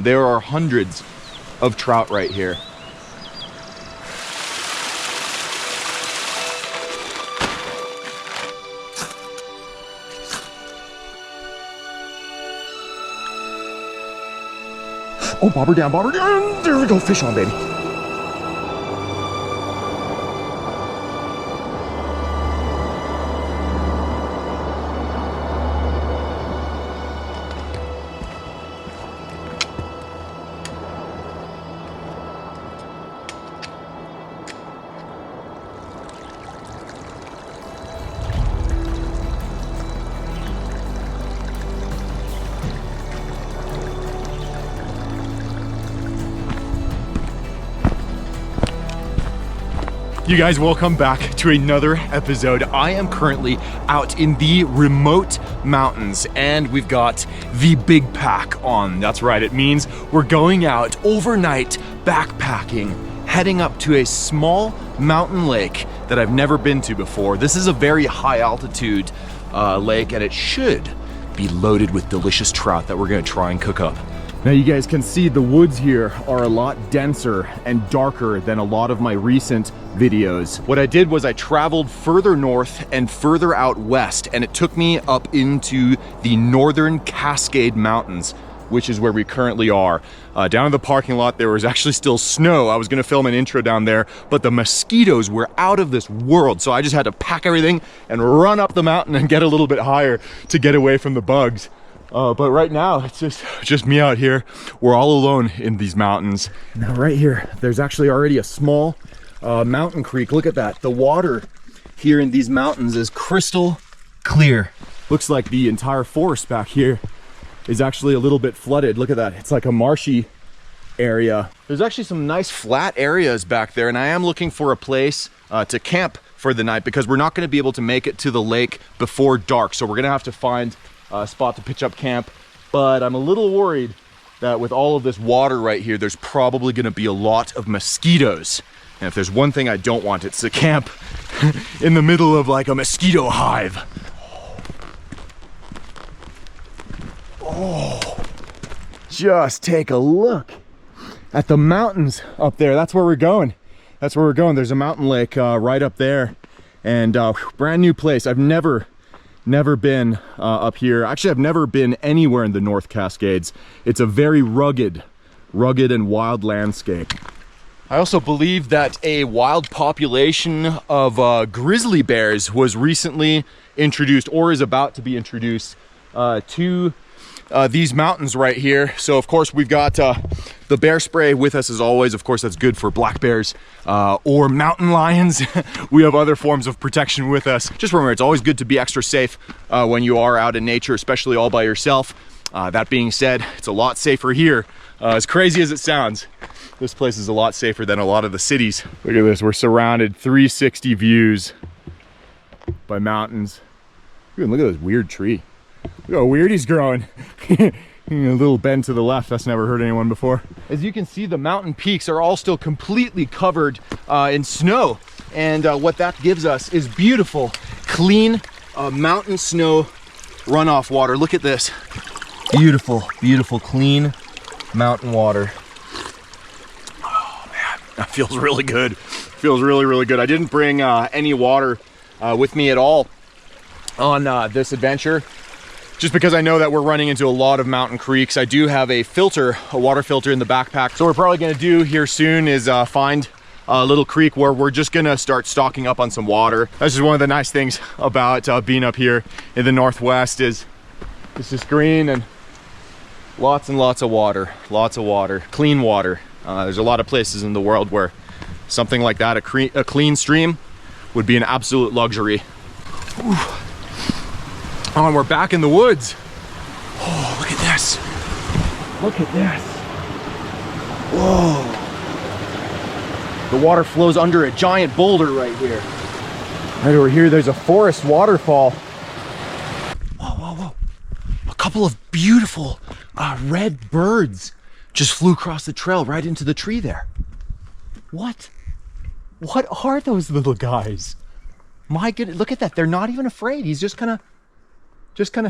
there are hundreds of trout right here. Oh, bobber down, bobber down. There we go, fish on, baby. You guys, welcome back to another episode. I am currently out in the remote mountains and we've got the big pack on. That's right, it means we're going out overnight backpacking, heading up to a small mountain lake that I've never been to before. This is a very high altitude lake and it should be loaded with delicious trout that we're gonna try and cook up. Now you guys can see the woods here are a lot denser and darker than a lot of my recent videos. What I did was I traveled further north and further out west, and it took me up into the northern Cascade Mountains, which is where we currently are. Down in the parking lot, there was actually still snow. I was gonna film an intro down there, but the mosquitoes were out of this world. So I just had to pack everything and run up the mountain and get a little bit higher to get away from the bugs. But right now, it's just me out here. We're all alone in these mountains. Now right here, there's actually already a small mountain creek. Look at that. The water here in these mountains is crystal clear. Looks like the entire forest back here is actually a little bit flooded. Look at that. It's like a marshy area. There's actually some nice flat areas back there, and I am looking for a place to camp for the night because we're not going to be able to make it to the lake before dark. So we're going to have to find a spot to pitch up camp, but I'm a little worried that with all of this water right here, there's probably gonna be a lot of mosquitoes. And if there's one thing I don't want, it's to camp in the middle of like a mosquito hive. Oh, just take a look at the mountains up there. That's where we're going. That's where we're going. There's a mountain lake right up there, and brand new place. I've never been up here. Actually, I've never been anywhere in the North Cascades. It's a very rugged and wild landscape. I also believe that a wild population of grizzly bears was recently introduced or is about to be introduced to these mountains right here. So of course we've got the bear spray with us as always. Of course that's good for black bears or mountain lions. We have other forms of protection with us. Just remember, it's always good to be extra safe when you are out in nature, especially all by yourself. That being said, it's a lot safer here. As crazy as it sounds, this place is a lot safer than a lot of the cities. Look at this, we're surrounded 360 views by mountains. Look at this weird tree. Look how weird he's growing. A little bend to the left, that's never hurt anyone before. As you can see, the mountain peaks are all still completely covered in snow. And what that gives us is beautiful, clean mountain snow runoff water. Look at this. Beautiful, beautiful, clean mountain water. Oh man, that feels really good. Feels really, really good. I didn't bring any water with me at all on this adventure, just because I know that we're running into a lot of mountain creeks. I do have a filter, a water filter in the backpack. So what we're probably gonna do here soon is find a little creek where we're just gonna start stocking up on some water. That's just one of the nice things about being up here in the Northwest is it's just green and lots of water, clean water. There's a lot of places in the world where something like that, a clean stream, would be an absolute luxury. Ooh. Oh, and we're back in the woods. Oh, look at this. Look at this. Whoa. The water flows under a giant boulder right here. Right over here, there's a forest waterfall. Whoa, whoa, whoa. A couple of beautiful red birds just flew across the trail right into the tree there. What are those little guys? My goodness, look at that. They're not even afraid. He's just kind of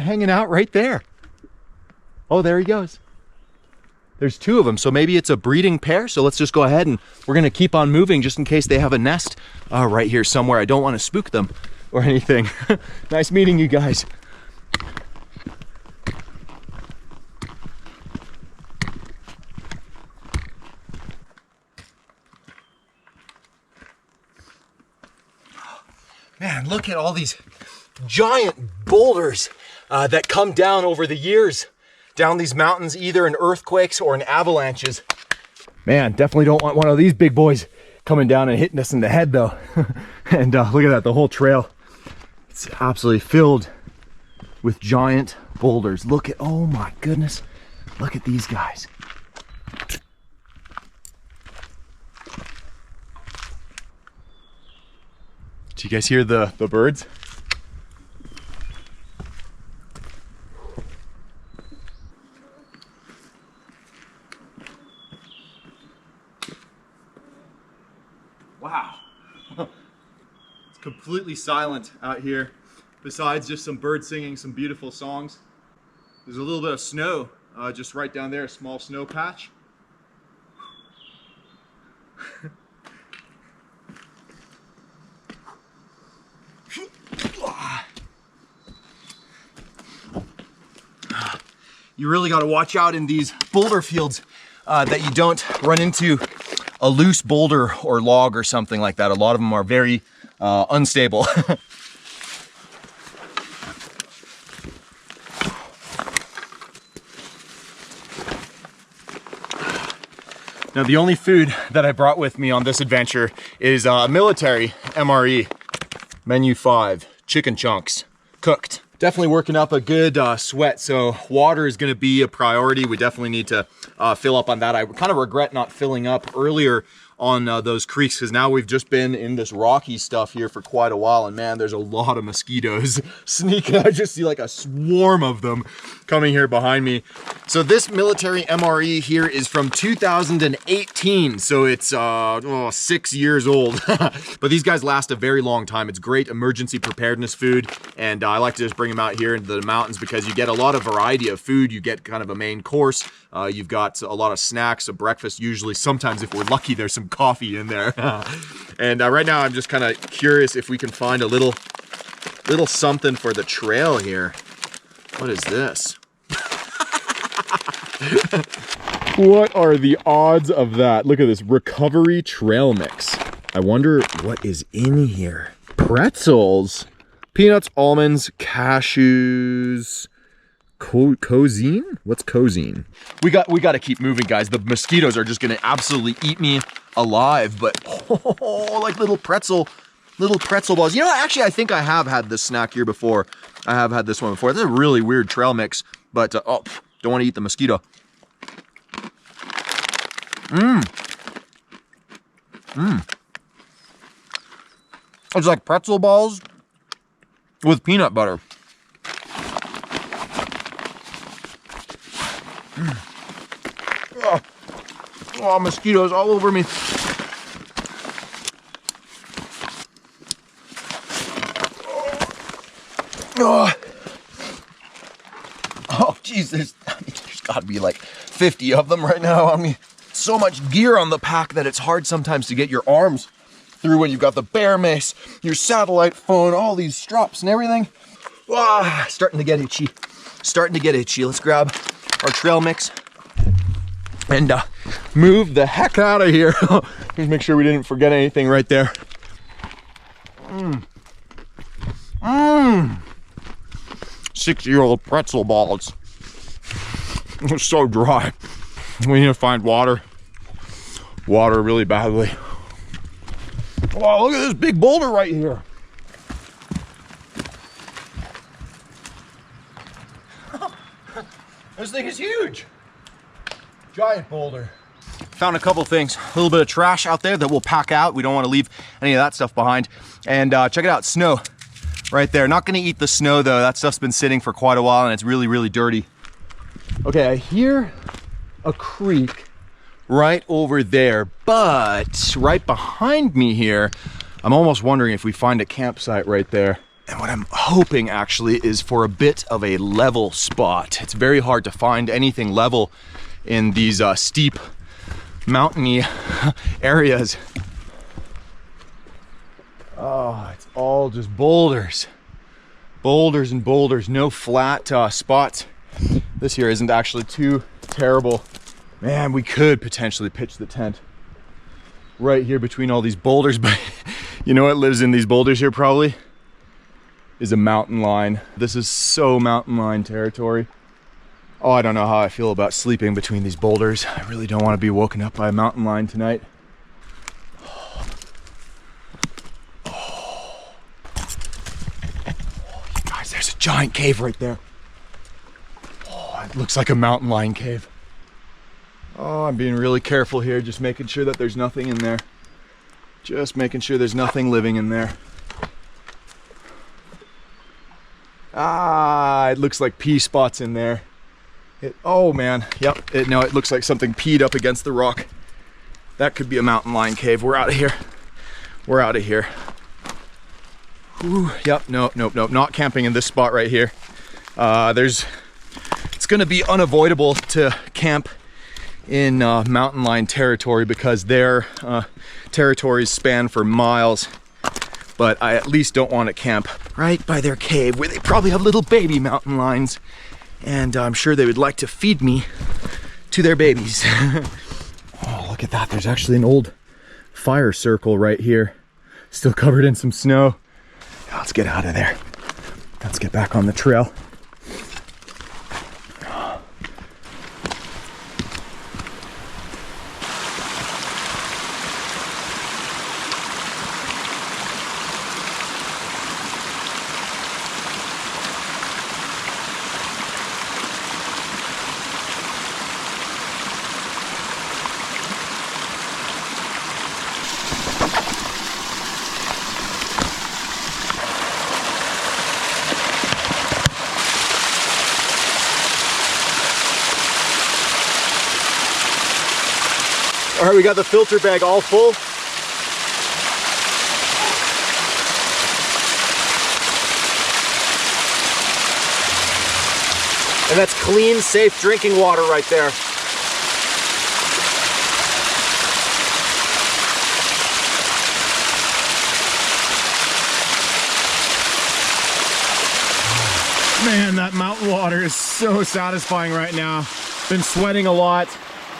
hanging out right there. Oh, there he goes. There's 2 of them, so maybe it's a breeding pair. So let's just go ahead and we're gonna keep on moving just in case they have a nest right here somewhere. I don't want to spook them or anything. Nice meeting you guys. Man, look at all these giant boulders that come down over the years, down these mountains, either in earthquakes or in avalanches. Man, definitely don't want one of these big boys coming down and hitting us in the head though. And look at that, the whole trail. It's absolutely filled with giant boulders. Look at, oh my goodness, look at these guys. Do you guys hear the birds? Wow. It's completely silent out here, besides just some birds singing some beautiful songs. There's a little bit of snow just right down there, a small snow patch. You really got to watch out in these boulder fields that you don't run into a loose boulder or log or something like that. A lot of them are very unstable. Now, the only food that I brought with me on this adventure is military MRE, menu 5, chicken chunks, cooked. Definitely working up a good sweat, so water is gonna be a priority. We definitely need to fill up on that. I kind of regret not filling up earlier on those creeks, because now we've just been in this rocky stuff here for quite a while, and man, there's a lot of mosquitoes sneaking. I just see like a swarm of them coming here behind me. So this military MRE here is from 2018, so it's 6 years old. But these guys last a very long time. It's great emergency preparedness food, and I like to just bring them out here into the mountains because you get a lot of variety of food. You get kind of a main course. You've got a lot of snacks, a breakfast usually. Sometimes if we're lucky, there's some coffee in there. And right now I'm just kind of curious if we can find a little something for the trail here. What is this? What are the odds of that? Look at this recovery trail mix. I wonder what is in here. Pretzels, peanuts, almonds, cashews, cozine? What's cozine? We got to keep moving, guys. The mosquitoes are just gonna absolutely eat me alive. But like little pretzel balls. You know, actually, I think I have had this snack here before. I have had this one before. This is a really weird trail mix, but oh, don't want to eat the mosquito. It's like pretzel balls with peanut butter. Oh, mosquitoes all over me. Oh, geez, there's got to be like 50 of them right now on me. So much gear on the pack that it's hard sometimes to get your arms through when you've got the bear mace, your satellite phone, all these straps and everything. Starting to get itchy. Let's grab our trail mix and move the heck out of here. Just make sure we didn't forget anything right there. 6-year-old pretzel balls. It's so dry. We need to find water really badly. Wow, look at this big boulder right here. This thing is huge. Giant boulder. Found a couple things. A little bit of trash out there that we'll pack out. We don't want to leave any of that stuff behind. And check it out, snow right there. Not gonna eat the snow though. That stuff's been sitting for quite a while and it's really, really dirty. Okay, I hear a creek right over there, but right behind me here, I'm almost wondering if we find a campsite right there. And what I'm hoping actually is for a bit of a level spot. It's very hard to find anything level in these steep, mountainy areas. Oh, it's all just boulders. Boulders and boulders, no flat spots. This here isn't actually too terrible. Man, we could potentially pitch the tent right here between all these boulders, but you know what lives in these boulders here probably? Is a mountain lion. This is so mountain lion territory. Oh, I don't know how I feel about sleeping between these boulders. I really don't want to be woken up by a mountain lion tonight. Oh, you guys, there's a giant cave right there. Oh, it looks like a mountain lion cave. Oh, I'm being really careful here, just making sure that there's nothing in there. Just making sure there's nothing living in there. Ah, it looks like pea spots in there. Oh man, yep, no, it looks like something peed up against the rock. That could be a mountain lion cave. We're out of here. We're out of here. Ooh, yep, no, not camping in this spot right here. It's gonna be unavoidable to camp in mountain lion territory because their territories span for miles, but I at least don't want to camp right by their cave where they probably have little baby mountain lions, and I'm sure they would like to feed me to their babies. Oh, look at that, there's actually an old fire circle right here, still covered in some snow. Let's get out of there. Let's get back on the trail. All right, we got the filter bag all full. And that's clean, safe drinking water right there. Man, that mountain water is so satisfying right now. Been sweating a lot.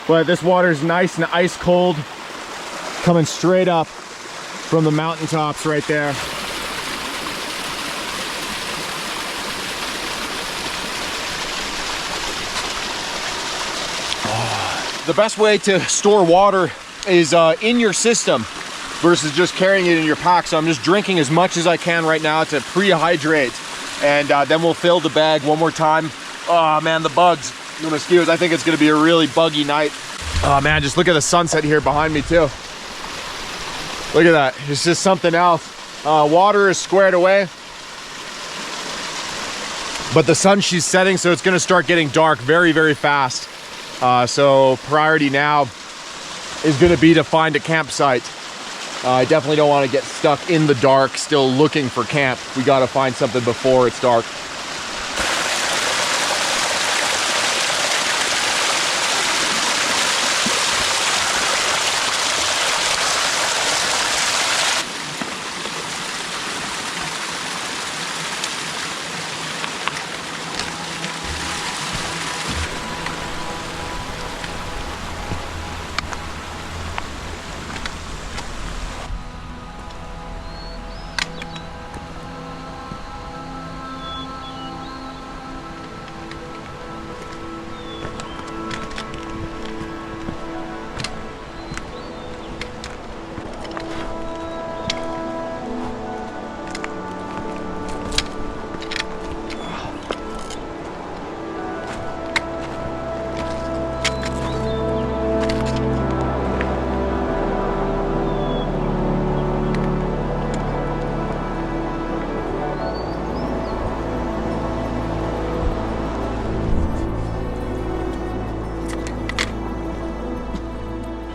But this water is nice and ice cold, coming straight up from the mountaintops right there. The best way to store water is in your system versus just carrying it in your pack. So I'm just drinking as much as I can right now to pre-hydrate, and then we'll fill the bag one more time. Oh man, the bugs. The mosquitoes. I think it's going to be a really buggy night. Oh man, just look at the sunset here behind me too. Look at that. It's just something else. Water is squared away, but the sun, she's setting, so it's going to start getting dark very, very fast. So priority now is going to be to find a campsite. I definitely don't want to get stuck in the dark still looking for camp. We got to find something before it's dark.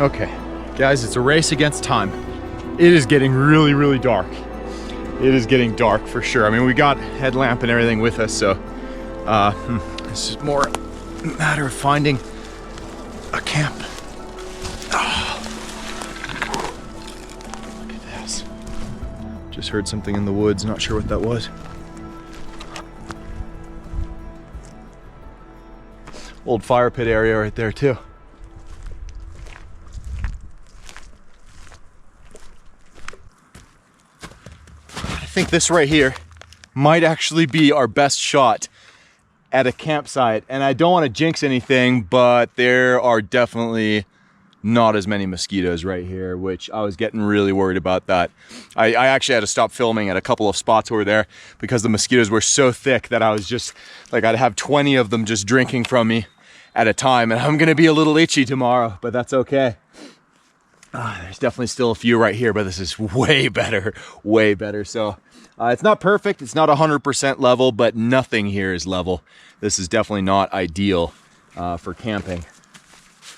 Okay, guys, it's a race against time. It is getting really, really dark. It is getting dark for sure. I mean, we got headlamp and everything with us, so it's just more a matter of finding a camp. Oh. Look at this. Just heard something in the woods, not sure what that was. Old fire pit area right there too. I think this right here might actually be our best shot at a campsite. And I don't want to jinx anything, but there are definitely not as many mosquitoes right here, which I was getting really worried about that. I actually had to stop filming at a couple of spots over there because the mosquitoes were so thick that I was just like, I'd have 20 of them just drinking from me at a time, and I'm gonna be a little itchy tomorrow, but that's okay. There's definitely still a few right here, but this is way better, way better. So it's not perfect, it's not 100% level, but nothing here is level. This is definitely not ideal for camping.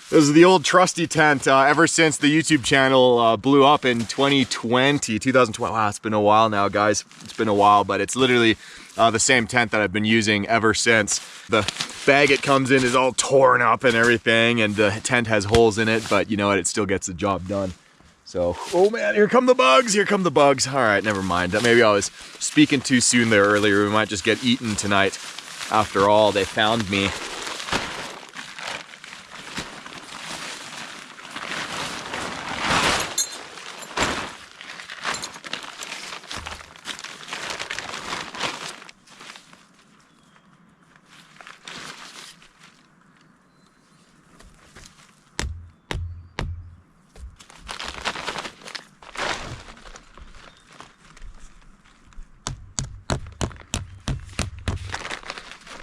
This is the old trusty tent ever since the YouTube channel blew up in 2020. Wow, it's been a while now, guys. It's been a while, but it's literally the same tent that I've been using ever since. The bag it comes in is all torn up and everything, and the tent has holes in it, but you know what? It still gets the job done. So, oh man, here come the bugs, here come the bugs. All right, never mind. Maybe I was speaking too soon there earlier. We might just get eaten tonight. After all, they found me.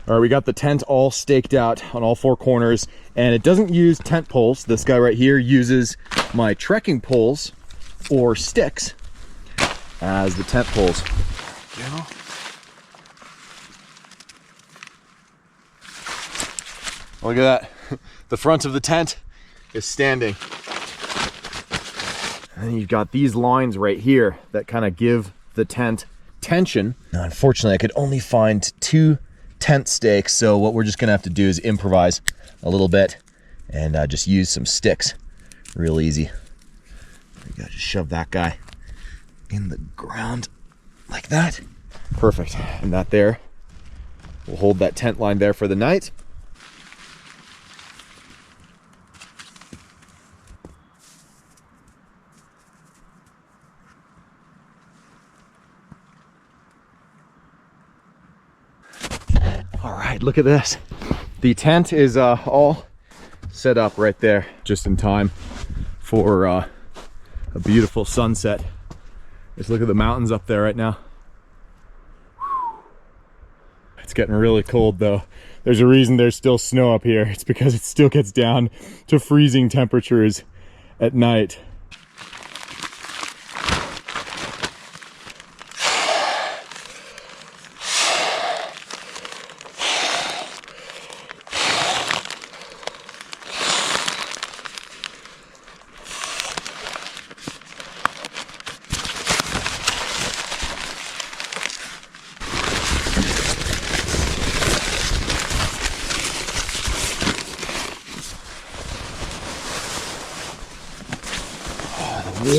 All right, we got the tent all staked out on all four corners, and it doesn't use tent poles. This guy right here uses my trekking poles or sticks as the tent poles. Yeah. Look at that. The front of the tent is standing. And then you've got these lines right here that kind of give the tent tension. Now, unfortunately, I could only find 2 tent stakes, so what we're just gonna have to do is improvise a little bit and just use some sticks. Real easy. We gotta just shove that guy in the ground like that. Perfect. And that there will hold that tent line there for the night. All right, look at this. The tent is all set up right there, just in time for a beautiful sunset. Just look at the mountains up there right now. It's getting really cold though. There's a reason there's still snow up here. It's because it still gets down to freezing temperatures at night.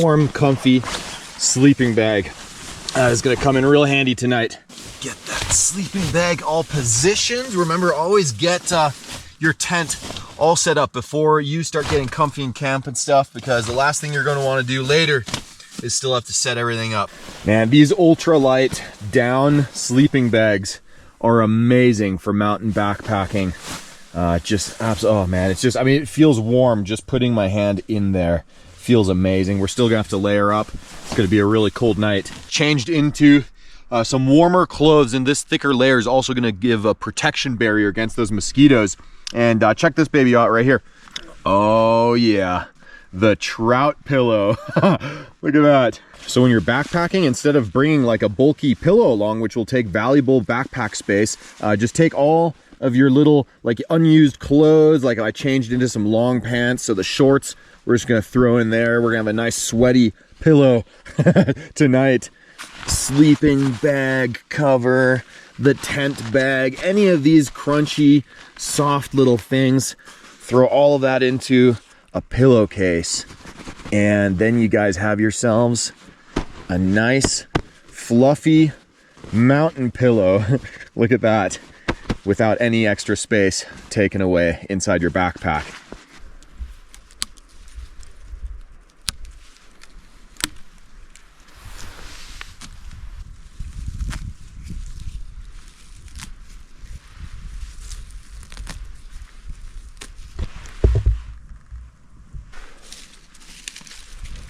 Warm, comfy sleeping bag is gonna come in real handy tonight. Get that sleeping bag all positioned. Remember, always get your tent all set up before you start getting comfy in camp and stuff, because the last thing you're gonna wanna do later is still have to set everything up. Man, these ultralight down sleeping bags are amazing for mountain backpacking. Oh man, it's just, I mean, it feels warm just putting my hand in there. Feels amazing. We're still gonna have to layer up. It's gonna be a really cold night. Changed into some warmer clothes, and this thicker layer is also gonna give a protection barrier against those mosquitoes. And check this baby out right here. Oh yeah, the Trout pillow. Look at that. So when you're backpacking, instead of bringing like a bulky pillow along, which will take valuable backpack space, just take all of your little like unused clothes. Like I changed into some long pants, so the shorts we're just gonna throw in there. We're gonna have a nice sweaty pillow tonight. Sleeping bag cover, the tent bag, any of these crunchy, soft little things. throw all of that into a pillowcase, and then you guys have yourselves a nice fluffy mountain pillow. Look at that, without any extra space taken away inside your backpack.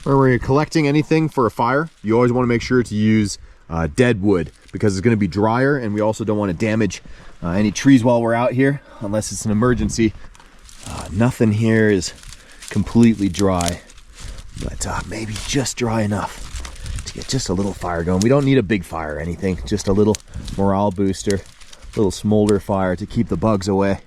When you're collecting anything for a fire, you always want to make sure to use dead wood, because it's going to be drier, and we also don't want to damage any trees while we're out here unless it's an emergency. Nothing here is completely dry, but maybe just dry enough to get just a little fire going. We don't need a big fire or anything, just a little morale booster, a little smolder fire to keep the bugs away.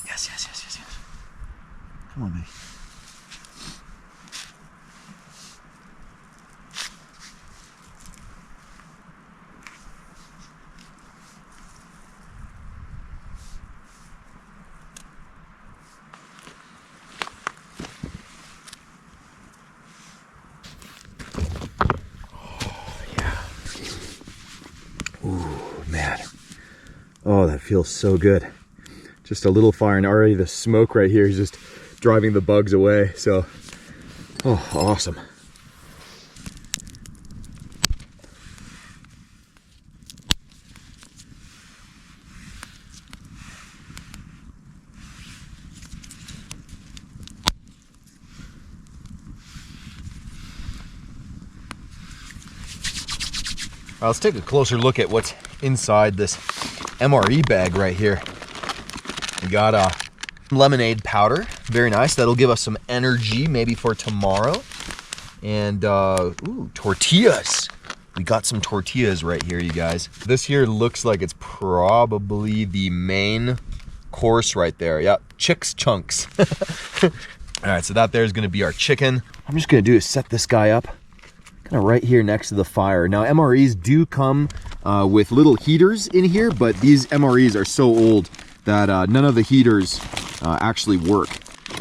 Yes. Come on, baby. Oh, that feels so good. Just a little fire, and already the smoke right here is just driving the bugs away. So, oh, awesome. Let's take a closer look at what's inside this MRE bag right here. We got a lemonade powder, very nice. That'll give us some energy maybe for tomorrow. And ooh, tortillas. We got some tortillas right here, you guys. This here looks like it's probably the main course right there. Yep, chicks chunks. All right, so that there is gonna be our chicken. I'm just gonna do is set this guy up kind of right here next to the fire. Now MREs do come with little heaters in here, but these MREs are so old that none of the heaters actually work.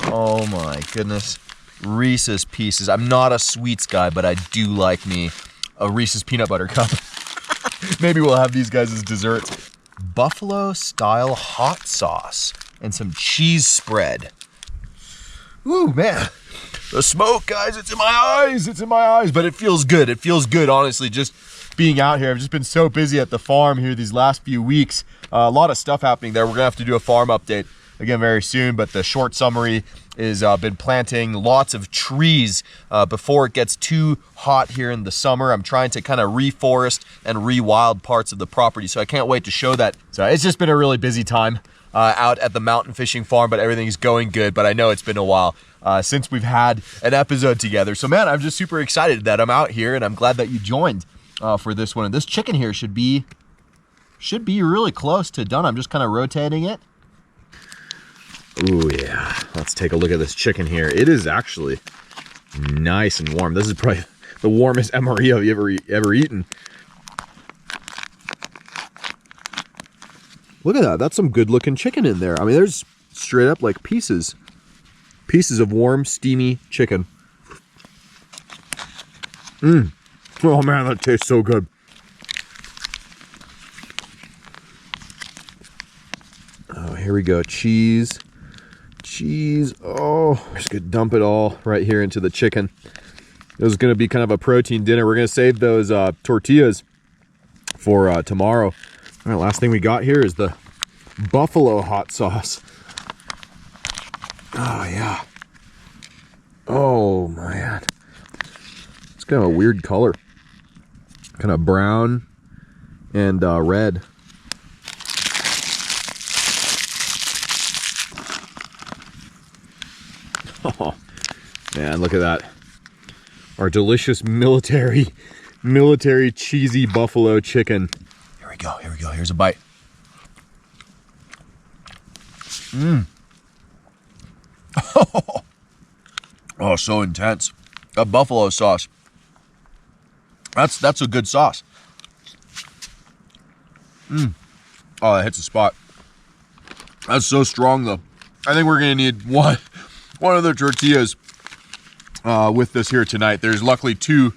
Oh my goodness. Reese's Pieces. I'm not a sweets guy, but I do like me a Reese's peanut butter cup. Maybe we'll have these guys as desserts. Buffalo style hot sauce and some cheese spread. Ooh, man. The smoke, guys, it's in my eyes. It's in my eyes, but it feels good. It feels good, honestly, just being out here. I've just been so busy at the farm here these last few weeks. A lot of stuff happening there. We're gonna have to do a farm update again very soon, but the short summary is been planting lots of trees before it gets too hot here in the summer. I'm trying to kind of reforest and rewild parts of the property, so I can't wait to show that. So it's just been a really busy time out at the mountain fishing farm, but everything's going good. But I know it's been a while since we've had an episode together. So man, I'm just super excited that I'm out here, and I'm glad that you joined for this one. And this chicken here should be really close to done. I'm just kind of rotating it. Ooh, yeah. Let's take a look at this chicken here. It is actually nice and warm. This is probably the warmest MRE I've ever eaten. Look at that. That's some good looking chicken in there. I mean, there's straight up like pieces of warm, steamy chicken. Oh man, that tastes so good. Oh, here we go. Cheese. Oh, we're just gonna dump it all right here into the chicken. It was gonna be kind of a protein dinner. We're gonna save those tortillas for tomorrow. All right, last thing we got here is the buffalo hot sauce. Oh yeah. Oh man. It's kind of a weird color. Kind of brown and red. Oh man, look at that. Our delicious military cheesy buffalo chicken. Here here's a bite. Oh, so intense. That buffalo sauce. That's a good sauce. Oh, that hits the spot. That's so strong, though. I think we're gonna need one of the tortillas with this here tonight. There's luckily two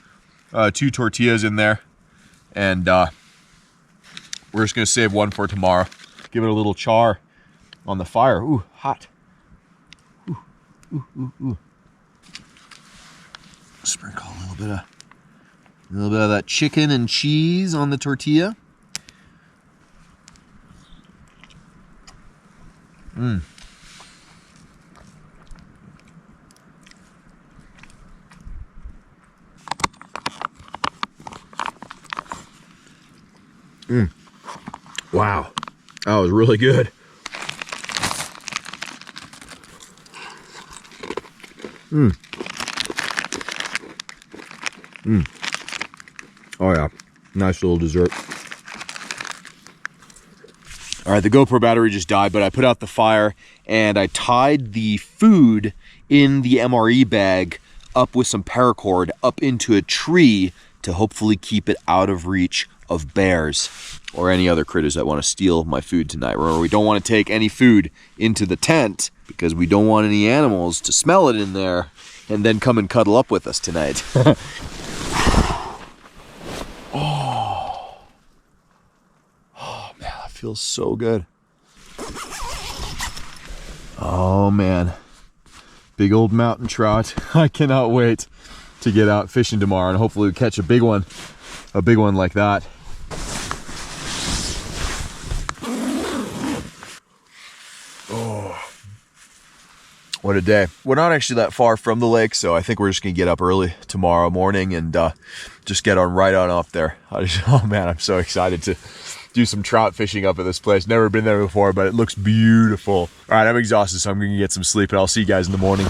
tortillas in there, and we're just gonna save one for tomorrow. Give it a little char on the fire. Ooh, hot. Ooh. Sprinkle a little bit of that chicken and cheese on the tortilla. Wow, that was really good. Oh yeah, nice little dessert. All right, the GoPro battery just died, but I put out the fire and I tied the food in the MRE bag up with some paracord up into a tree to hopefully keep it out of reach of bears or any other critters that want to steal my food tonight. Remember, we don't want to take any food into the tent because we don't want any animals to smell it in there and then come and cuddle up with us tonight. Oh man, that feels so good. Oh man, big old mountain trout. I cannot wait to get out fishing tomorrow and hopefully we'll catch a big one like that. Oh, what a day. We're not actually that far from the lake, so I think we're just gonna get up early tomorrow morning and just get right on up there. Oh man, I'm so excited to do some trout fishing up at this place. Never been there before, but it looks beautiful. All right, I'm exhausted, so I'm gonna get some sleep and I'll see you guys in the morning.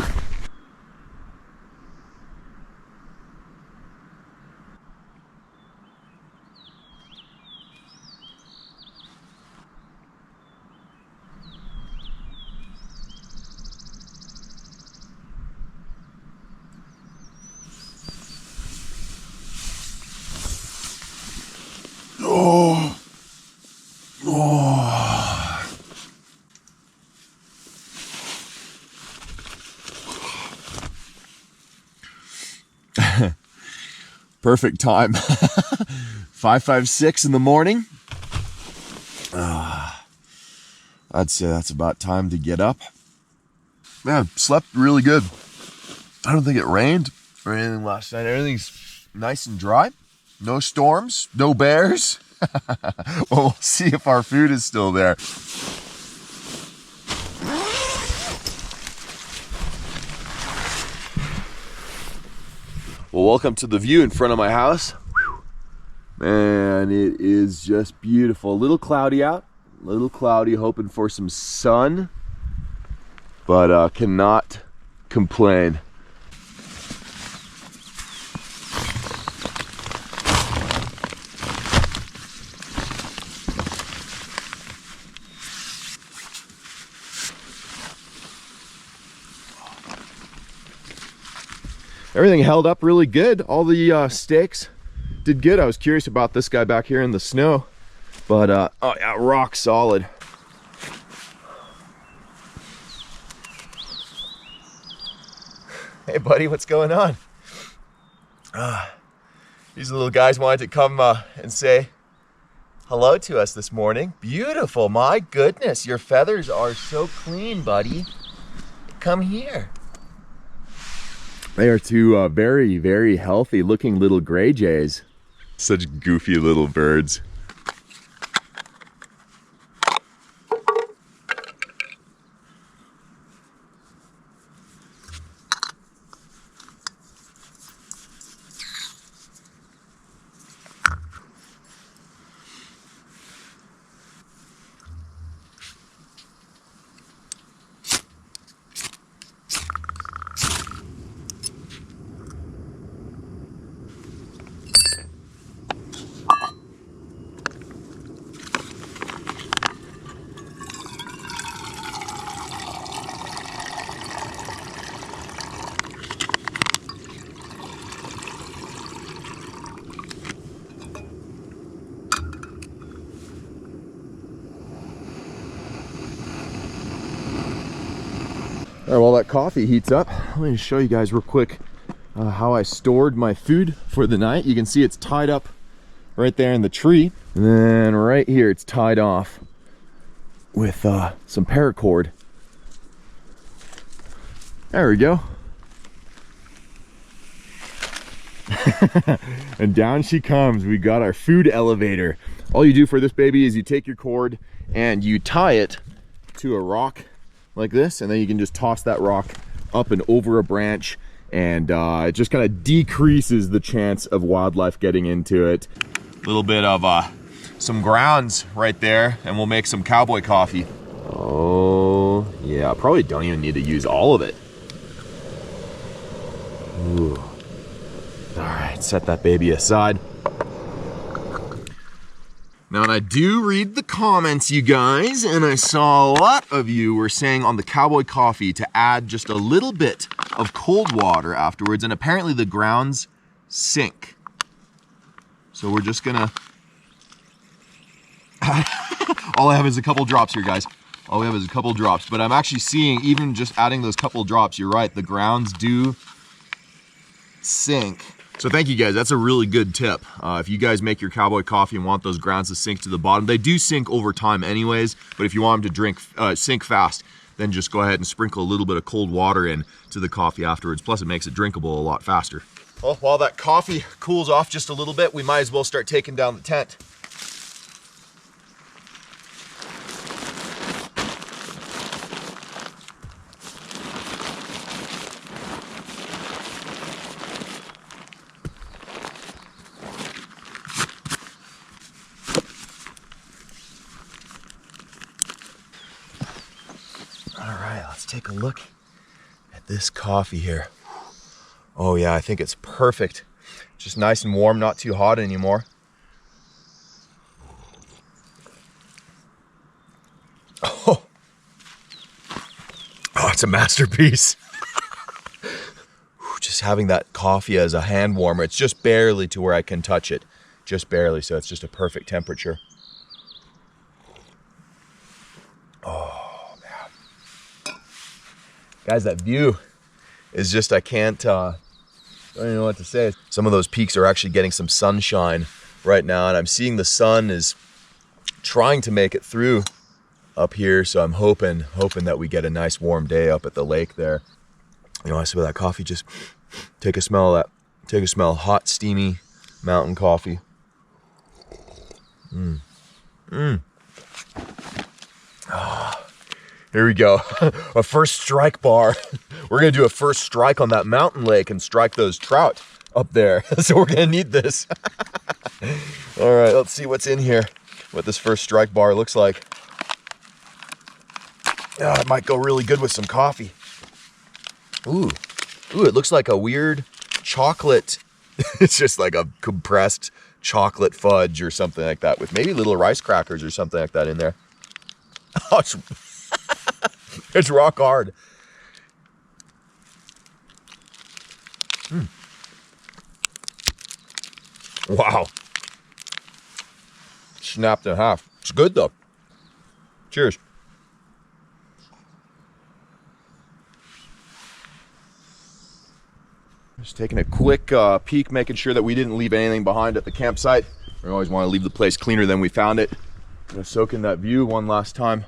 Perfect time. 5:56 in the morning. I'd say that's about time to get up. Man, slept really good. I don't think it rained or anything last night. Everything's nice and dry. No storms, no bears. Well, we'll see if our food is still there. Well, welcome to the view in front of my house. Man, it is just beautiful. A little cloudy out, a little cloudy, hoping for some sun, but cannot complain. Everything held up really good. All the stakes did good. I was curious about this guy back here in the snow, but oh yeah, rock solid. Hey buddy, what's going on? These little guys wanted to come and say hello to us this morning. Beautiful, my goodness, your feathers are so clean, buddy. Come here. They are two very, very healthy looking little gray jays. Such goofy little birds. All right, while that coffee heats up, let me show you guys real quick how I stored my food for the night. You can see it's tied up right there in the tree. And then right here, it's tied off with some paracord. There we go. And down she comes. We got our food elevator. All you do for this baby is you take your cord and you tie it to a rock like this, and then you can just toss that rock up and over a branch, and it just kind of decreases the chance of wildlife getting into it. A little bit of some grounds right there, and we'll make some cowboy coffee. Oh yeah, I probably don't even need to use all of it. Ooh. All right, set that baby aside. Now, and I do read the comments, you guys, and I saw a lot of you were saying on the cowboy coffee to add just a little bit of cold water afterwards, and apparently the grounds sink. So we're just gonna... All I have is a couple drops here, guys. All we have is a couple drops, but I'm actually seeing, even just adding those couple drops, you're right, the grounds do sink. So thank you guys, that's a really good tip. If you guys make your cowboy coffee and want those grounds to sink to the bottom, they do sink over time anyways, but if you want them to sink fast, then just go ahead and sprinkle a little bit of cold water in to the coffee afterwards. Plus it makes it drinkable a lot faster. Well, while that coffee cools off just a little bit, we might as well start taking down the tent. Take a look at this coffee here. Oh yeah, I think it's perfect. Just nice and warm, not too hot anymore. Oh, it's a masterpiece. Just having that coffee as a hand warmer, it's just barely to where I can touch it. Just barely, so it's just a perfect temperature. Guys, that view is just, I don't even know what to say. Some of those peaks are actually getting some sunshine right now, and I'm seeing the sun is trying to make it through up here, so I'm hoping that we get a nice warm day up at the lake there. You know, I said with that coffee, just take a smell of that. Take a smell, hot, steamy mountain coffee. Here we go, a first strike bar. We're gonna do a first strike on that mountain lake and strike those trout up there. So we're gonna need this. All right, let's see what's in here, what this first strike bar looks like. It might go really good with some coffee. Ooh, it looks like a weird chocolate. It's just like a compressed chocolate fudge or something like that with maybe little rice crackers or something like that in there. Oh, it's rock hard. Wow. Snapped in half. It's good though. Cheers. Just taking a quick peek, making sure that we didn't leave anything behind at the campsite. We always want to leave the place cleaner than we found it. Gonna soak in that view one last time.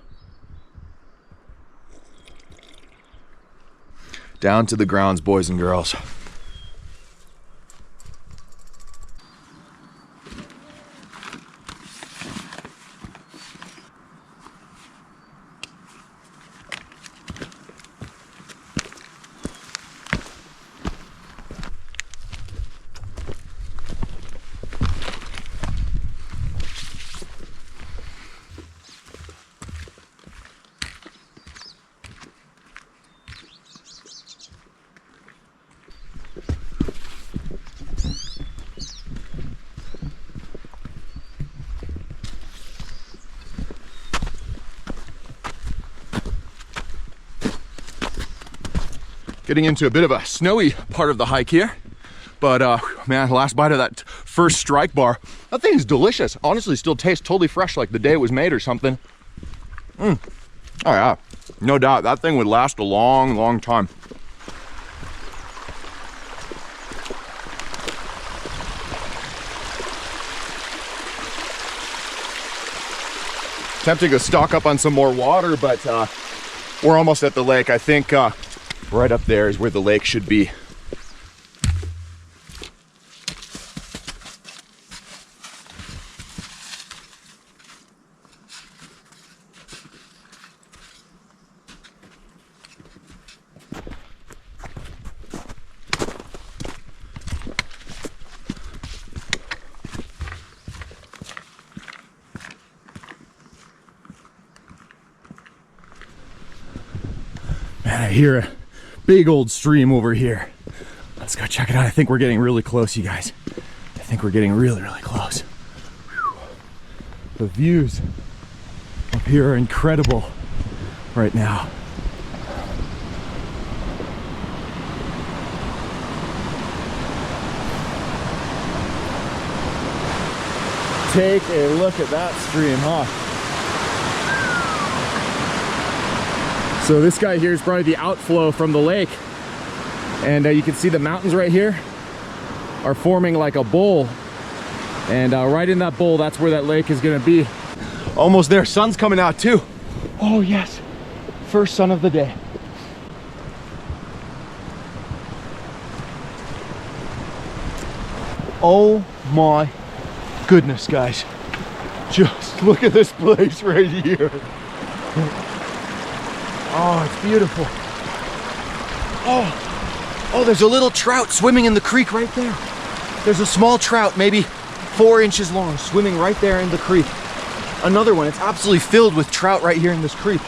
Down to the grounds, boys and girls. Getting into a bit of a snowy part of the hike here, but man, last bite of that first strike bar, that thing is delicious. Honestly, still tastes totally fresh, like the day it was made or something. Oh yeah, No doubt, that thing would last a long, long time. Tempting to stock up on some more water, but we're almost at the lake. I think right up there is where the lake should be. Man, I hear a big old stream over here. Let's go check it out. I think we're getting really close, you guys. I think we're getting really, really close. Whew. The views up here are incredible right now. Take a look at that stream, huh? So this guy here is probably the outflow from the lake. And you can see the mountains right here are forming like a bowl. And right in that bowl, that's where that lake is gonna be. Almost there, sun's coming out too. Oh yes, first sun of the day. Oh my goodness, guys. Just look at this place right here. Oh, it's beautiful. Oh, there's a little trout swimming in the creek right there. There's a small trout, maybe 4 inches long, swimming right there in the creek. Another one, it's absolutely filled with trout right here in this creek.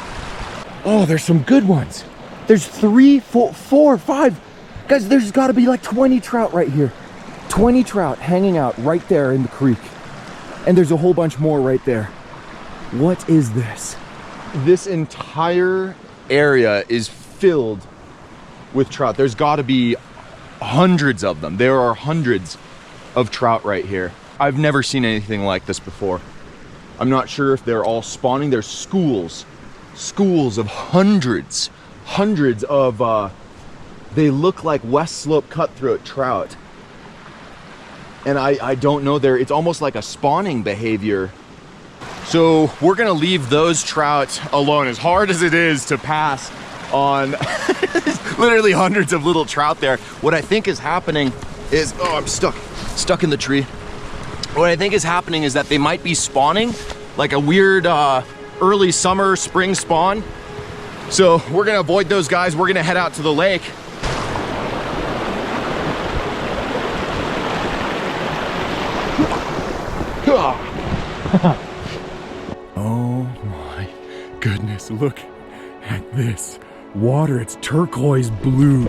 Oh, there's some good ones. There's 3, 4, 5. Guys, there's gotta be like 20 trout right here. 20 trout hanging out right there in the creek. And there's a whole bunch more right there. What is this? This entire area is filled with trout. There's got to be hundreds of them. There are hundreds of trout right here. I've never seen anything like this before. I'm not sure if they're all spawning. There's schools of hundreds of they look like West Slope cutthroat trout. And I don't know, it's almost like a spawning behavior. So we're gonna leave those trout alone, as hard as it is to pass on literally hundreds of little trout there. What I think is happening is, oh, I'm stuck in the tree. What I think is happening is that they might be spawning like a weird early summer, spring spawn. So we're gonna avoid those guys. We're gonna head out to the lake. Oh my goodness, look at this water. It's turquoise blue.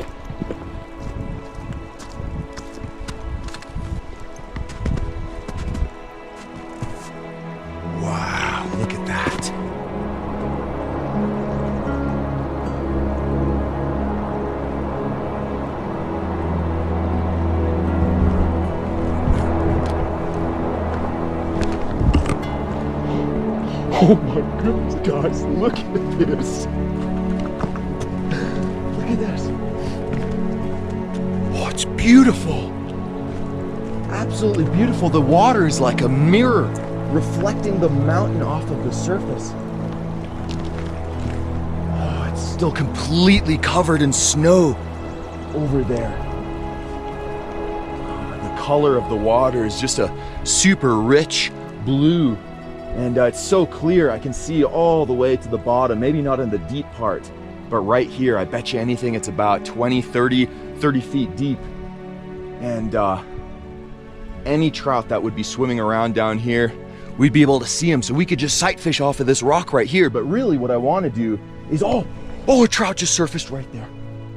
Wow, look at that. Oh my goodness, guys, look at this. Look at this. Oh, it's beautiful. Absolutely beautiful. The water is like a mirror, reflecting the mountain off of the surface. Oh, it's still completely covered in snow over there. Oh, the color of the water is just a super rich blue. And it's so clear, I can see all the way to the bottom, maybe not in the deep part, but right here, I bet you anything it's about 20, 30 feet deep. And any trout that would be swimming around down here, we'd be able to see them, so we could just sight fish off of this rock right here. But really what I want to do is, oh, a trout just surfaced right there.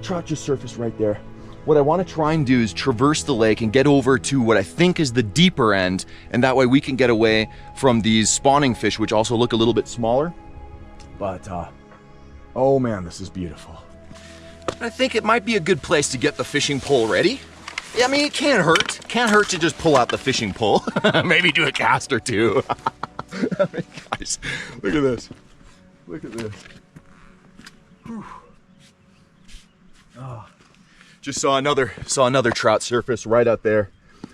Trout just surfaced right there. What I want to try and do is traverse the lake and get over to what I think is the deeper end, and that way we can get away from these spawning fish, which also look a little bit smaller. But oh man, this is beautiful. I think it might be a good place to get the fishing pole ready. Yeah, I mean, it can't hurt. Can't hurt to just pull out the fishing pole. Maybe do a cast or two. I mean, guys, look at this. Look at this. Oh. Just saw another trout surface right out there,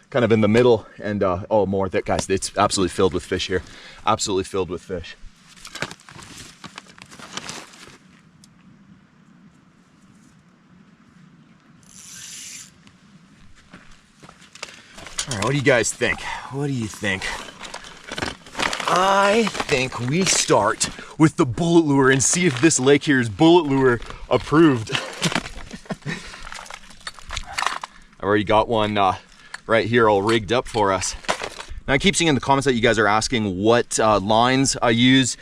kind of in the middle, and oh, more. That, guys, it's absolutely filled with fish here. Absolutely filled with fish. All right, what do you guys think? What do you think? I think we start with the bullet lure and see if this lake here is bullet lure approved. I already got one right here all rigged up for us. Now, I keep seeing in the comments that you guys are asking what lines I use.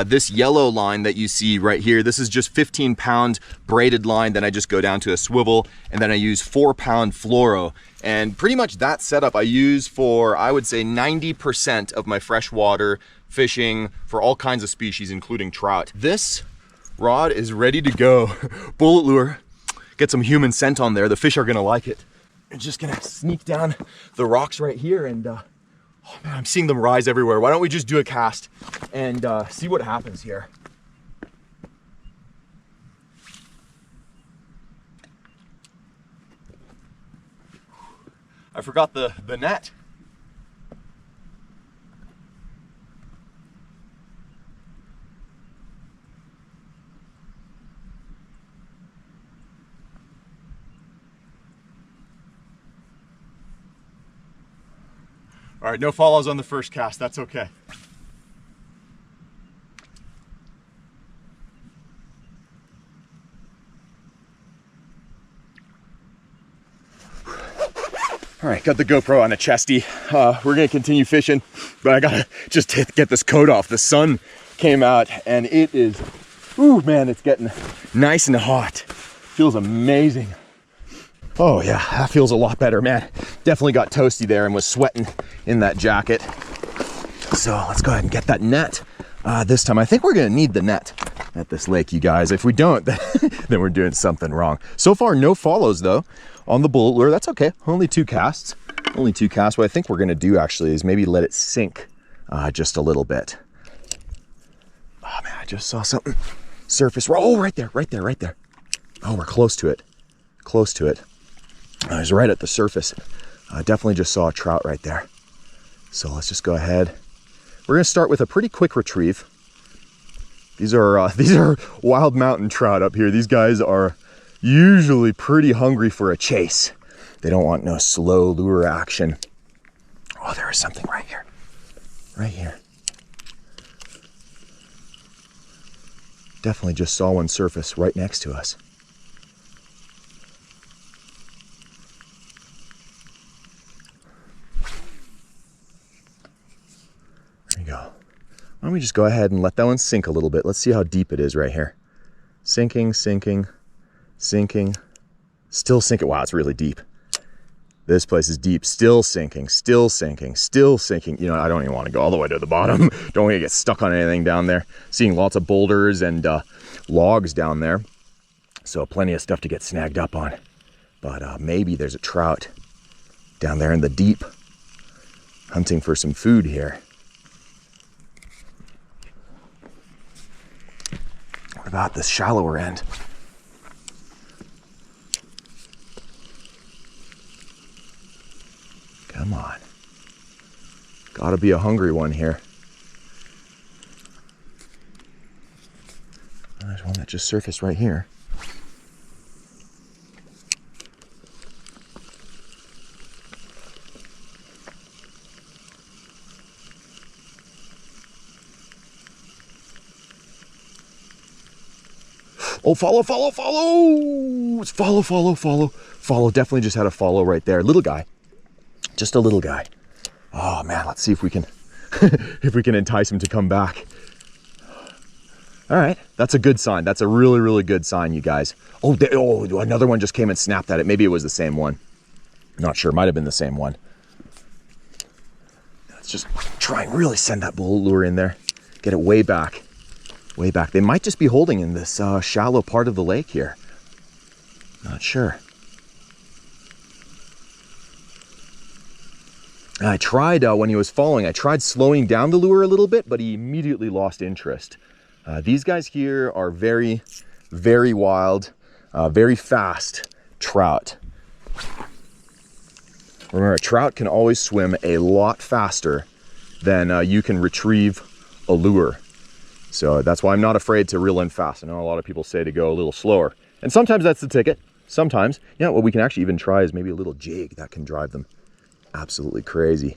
This yellow line that you see right here, this is just 15-pound braided line. Then I just go down to a swivel, and then I use 4-pound fluoro. And pretty much that setup I use for, I would say, 90% of my freshwater fishing for all kinds of species, including trout. This rod is ready to go. Bullet lure. Get some human scent on there. The fish are gonna like it. I'm just gonna sneak down the rocks right here, and oh man, I'm seeing them rise everywhere. Why don't we just do a cast and see what happens here? I forgot the net. All right, no follows on the first cast, that's okay. All right, got the GoPro on a chesty. We're gonna continue fishing, but I gotta just get this coat off. The sun came out and it is, ooh man, it's getting nice and hot. Feels amazing. Oh yeah, that feels a lot better, man. Definitely got toasty there and was sweating in that jacket. So let's go ahead and get that net. This time, I think we're gonna need the net at this lake, you guys. If we don't, then we're doing something wrong. So far, no follows though on the bullet lure. That's okay, only 2 casts. Only 2 casts. What I think we're gonna do actually is maybe let it sink just a little bit. Oh man, I just saw something surface. Oh, right there, right there, right there. Oh, we're close to it, close to it. I was right at the surface. I definitely just saw a trout right there. So let's just go ahead. We're gonna start with a pretty quick retrieve. These are wild mountain trout up here. These guys are usually pretty hungry for a chase. They don't want no slow lure action. Oh, there is something right here. Right here. Definitely just saw one surface right next to us. There you go. Why don't we just go ahead and let that one sink a little bit. Let's see how deep it is right here. Sinking, sinking, sinking, still sinking. Wow, it's really deep. This place is deep, still sinking, still sinking, still sinking. You know, I don't even want to go all the way to the bottom. Don't want to get stuck on anything down there. Seeing lots of boulders and logs down there. So plenty of stuff to get snagged up on. But maybe there's a trout down there in the deep, hunting for some food here. What about this shallower end? Come on. Gotta be a hungry one here. There's one that just surfaced right here. Oh, follow, follow, follow! It's follow, follow, follow, follow. Definitely just had a follow right there. Little guy. Just a little guy. Oh man, let's see if we can if we can entice him to come back. All right, that's a good sign. That's a really, really good sign, you guys. Oh, another one just came and snapped at it. Maybe it was the same one. Not sure, might have been the same one. Let's just try and really send that bullet lure in there. Get it way back. Way back. They might just be holding in this shallow part of the lake here. Not sure. I tried, when he was following, I tried slowing down the lure a little bit, but he immediately lost interest. These guys here are very, very wild, very fast trout. Remember, a trout can always swim a lot faster than you can retrieve a lure. So that's why I'm not afraid to reel in fast. I know a lot of people say to go a little slower. And sometimes that's the ticket. Sometimes. Yeah, what we can actually even try is maybe a little jig. That can drive them absolutely crazy.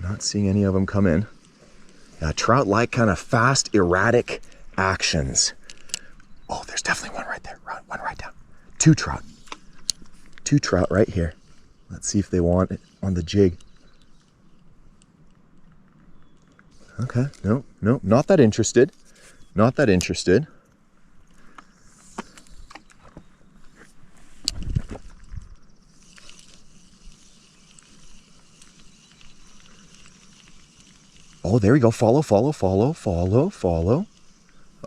Not seeing any of them come in. Yeah, trout like kind of fast, erratic actions. Oh, there's definitely one right there. One right down. Two trout. Two trout right here. Let's see if they want it on the jig. Okay, no, not that interested. Not that interested. Oh, there we go. Follow.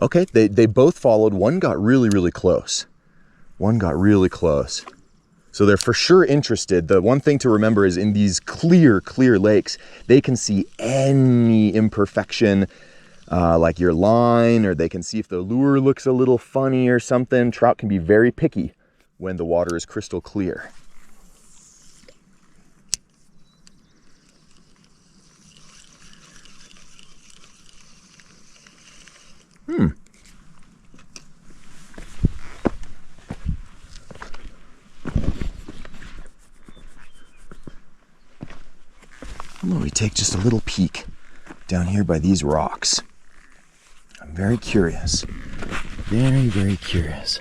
Okay, they both followed. One got really close. So they're for sure interested. The one thing to remember is in these clear lakes, they can see any imperfection, like your line, or they can see if the lure looks a little funny or something. Trout can be very picky when the water is crystal clear. Let me take just a little peek down here by these rocks. I'm very curious. Very curious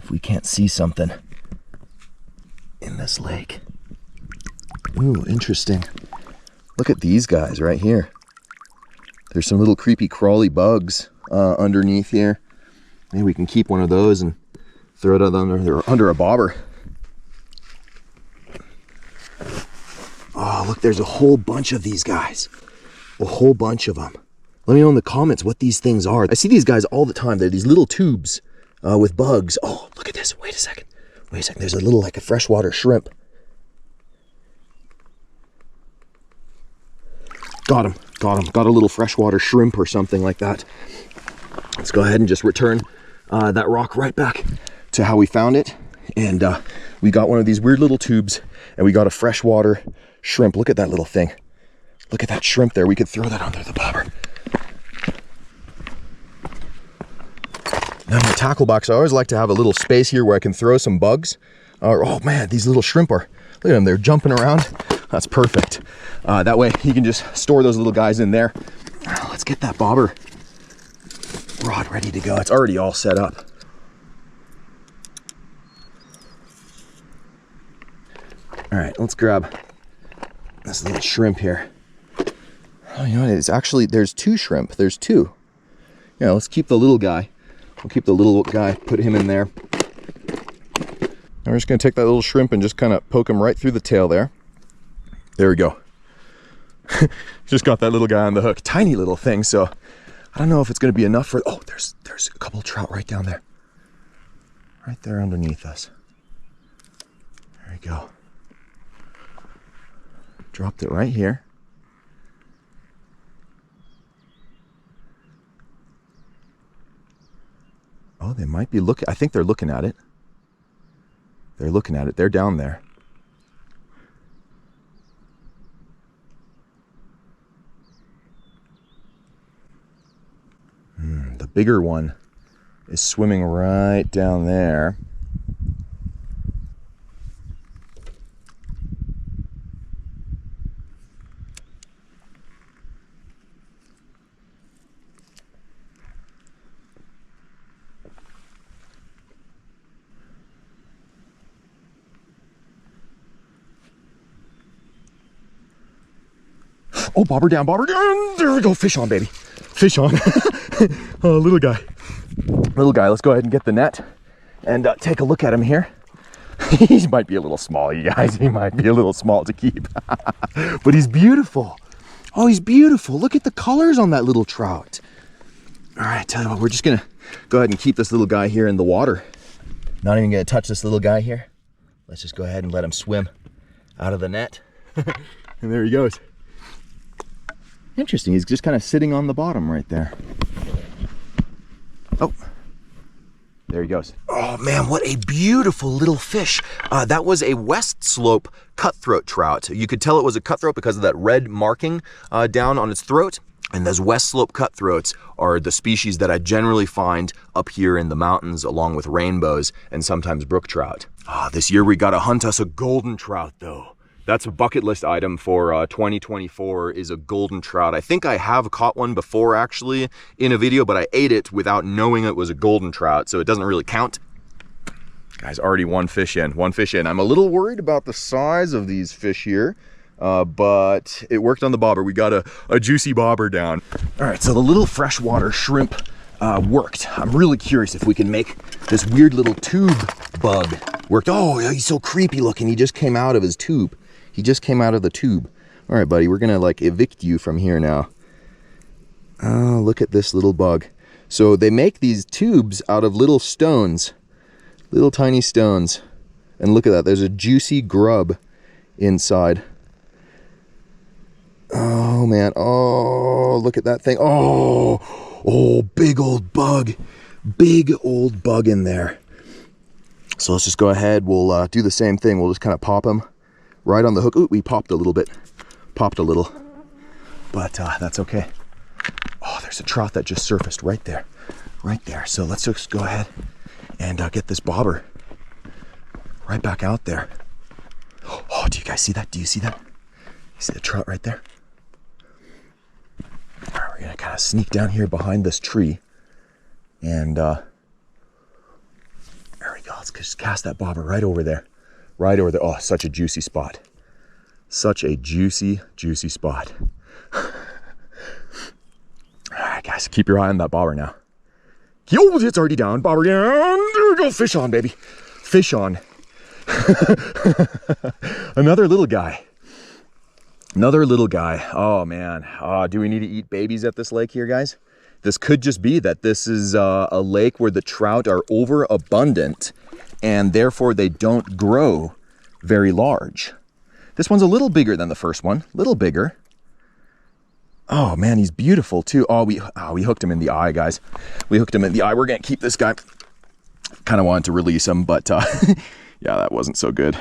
if we can't see something in this lake. Ooh, interesting. Look at these guys right here. There's some little creepy crawly bugs underneath here. Maybe we can keep one of those and throw it under a bobber. Oh, look, there's a whole bunch of these guys. A whole bunch of them. Let me know in the comments what these things are. I see these guys all the time. They're these little tubes with bugs. Oh, look at this. Wait a second. There's a little, like a freshwater shrimp. Got him. Got a little freshwater shrimp or something like that. Let's go ahead and just return that rock right back to how we found it. And we got one of these weird little tubes, and we got a freshwater shrimp. Look at that little thing. Look at that shrimp there. We could throw that under the bobber. Now, in the tackle box, I always like to have a little space here where I can throw some bugs. Oh man, these little shrimp are, look at them, they're jumping around. That's perfect. That way you can just store those little guys in there. Let's get that bobber rod ready to go. It's already all set up. All right, let's grab this little shrimp here. Oh, you know what? It's actually, there's two shrimp. There's two. Yeah, let's keep the little guy. We'll keep the little guy, put him in there. And we're just gonna take that little shrimp and just kind of poke him right through the tail there. There we go. Just got that little guy on the hook. Tiny little thing, so I don't know if it's gonna be enough for, oh, there's a couple of trout right down there. Right there underneath us. There we go. Dropped it right here. Oh, they might be looking. I think they're looking at it. They're looking at it. They're down there. The bigger one is swimming right down there. Oh, bobber down, bobber down. There we go. Fish on, baby. Fish on. Oh, little guy. Little guy. Let's go ahead and get the net and take a look at him here. He might be a little small, you guys. He might be a little small to keep. But he's beautiful. Oh, he's beautiful. Look at the colors on that little trout. All right, tell you what, we're just going to go ahead and keep this little guy here in the water. Not even going to touch this little guy here. Let's just go ahead and let him swim out of the net. And there he goes. Interesting, he's just kind of sitting on the bottom right there. Oh, there he goes. Oh man, what a beautiful little fish. That was a west slope cutthroat trout. You could tell it was a cutthroat because of that red marking down on its throat. And those west slope cutthroats are the species that I generally find up here in the mountains along with rainbows and sometimes brook trout. This year we gotta hunt us a golden trout though. That's a bucket list item for 2024 is a golden trout. I think I have caught one before actually in a video, but I ate it without knowing it was a golden trout, so it doesn't really count. Guys, already one fish in. I'm a little worried about the size of these fish here, but it worked on the bobber. We got a juicy bobber down. All right, so the little freshwater shrimp worked. I'm really curious if we can make this weird little tube bug work. Oh, he's so creepy looking. He just came out of his tube. He just came out of the tube. All right, buddy, we're gonna like evict you from here now. Oh, look at this little bug. So they make these tubes out of little stones, little tiny stones. And look at that, there's a juicy grub inside. Oh man, oh, look at that thing. Oh, big old bug in there. So let's just go ahead, we'll do the same thing. We'll just kind of pop him right on the hook. Ooh, we popped a little bit, but that's okay. Oh, there's a trout that just surfaced right there. So let's just go ahead and get this bobber right back out there. Oh, do you guys see that? Do you see that? You see the trout right there? All right, we're gonna kind of sneak down here behind this tree and there we go. Let's just cast that bobber right over there. Oh, such a juicy spot. Such a juicy spot. All right, guys, keep your eye on that bobber now. Oh, it's already down. Bobber down. There we go. Fish on, baby. Fish on. Another little guy. Oh, man. Do we need to eat babies at this lake here, guys? This could just be that this is a lake where the trout are overabundant and therefore they don't grow very large. This one's a little bigger than the first one, little bigger. Oh man, he's beautiful too. We hooked him in the eye, guys. We hooked him in the eye. We're gonna keep this guy. Kind of wanted to release him, but yeah, that wasn't so good.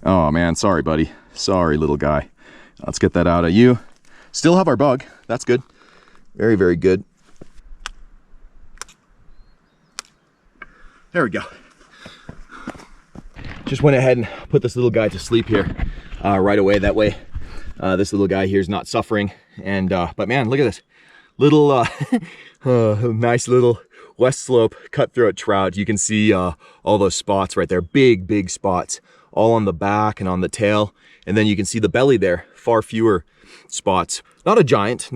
Oh man, sorry buddy. Sorry little guy. Let's get that out of you. Still have our bug, that's good. Very, very good. There we go. Just went ahead and put this little guy to sleep here right away. That way, this little guy here is not suffering. And but man, look at this little nice little west slope cutthroat trout. You can see all those spots right there, big spots, all on the back and on the tail. And then you can see the belly there, far fewer spots. Not a giant,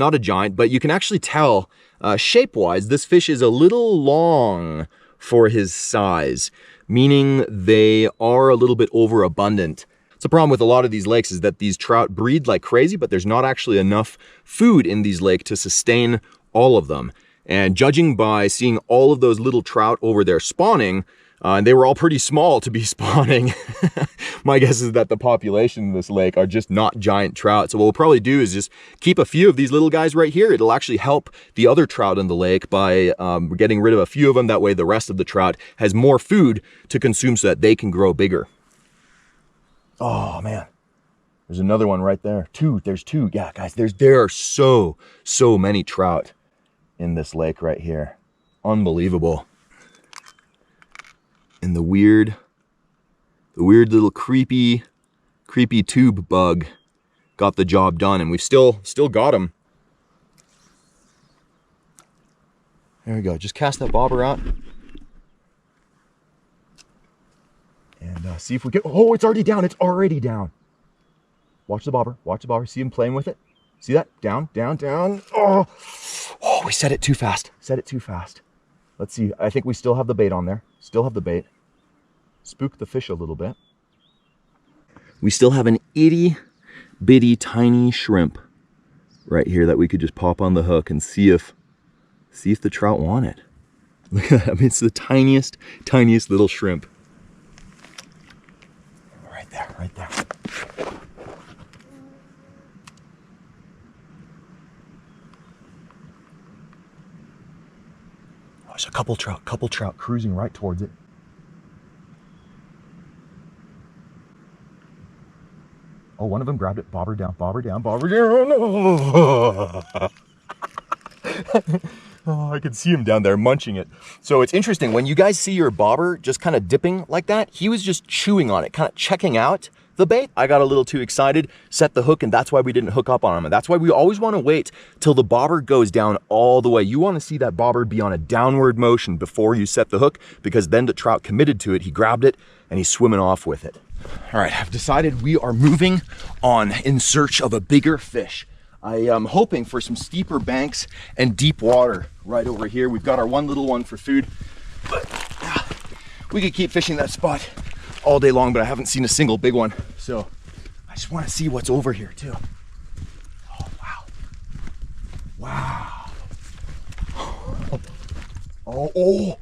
but you can actually tell shape-wise, this fish is a little long for his size, meaning they are a little bit overabundant. It's a problem with a lot of these lakes is that these trout breed like crazy, but there's not actually enough food in these lakes to sustain all of them. And judging by seeing all of those little trout over there spawning, and they were all pretty small to be spawning. My guess is that the population in this lake are just not giant trout. So what we'll probably do is just keep a few of these little guys right here. It'll actually help the other trout in the lake by getting rid of a few of them. That way the rest of the trout has more food to consume so that they can grow bigger. Oh man, there's another one right there. There's two. Yeah, guys, there are so many trout in this lake right here. Unbelievable. And the weird little creepy tube bug got the job done, and we've still got him. There we go. Just cast that bobber out and see if we can. Oh, it's already down. It's already down. Watch the bobber. See him playing with it. See that? Down. Oh, we set it too fast. Let's see. I think we still have the bait on there. Spook the fish a little bit. We still have an itty bitty tiny shrimp right here that we could just pop on the hook and see if the trout want it. Look at that. I mean, it's the tiniest little shrimp. Right there. There's a couple trout cruising right towards it. Oh, one of them grabbed it. Bobber down, bobber down, bobber down. Oh, I can see him down there munching it. So it's interesting, when you guys see your bobber just kind of dipping like that, he was just chewing on it, kind of checking out the bait. I got a little too excited, set the hook, and that's why we didn't hook up on him. And that's why we always want to wait till the bobber goes down all the way. You want to see that bobber be on a downward motion before you set the hook, because then the trout committed to it, he grabbed it, and he's swimming off with it. All right, I've decided we are moving on in search of a bigger fish. I am hoping for some steeper banks and deep water right over here. We've got our one little one for food, but we could keep fishing that spot all day long, but I haven't seen a single big one. So I just want to see what's over here too. Oh, wow. Wow.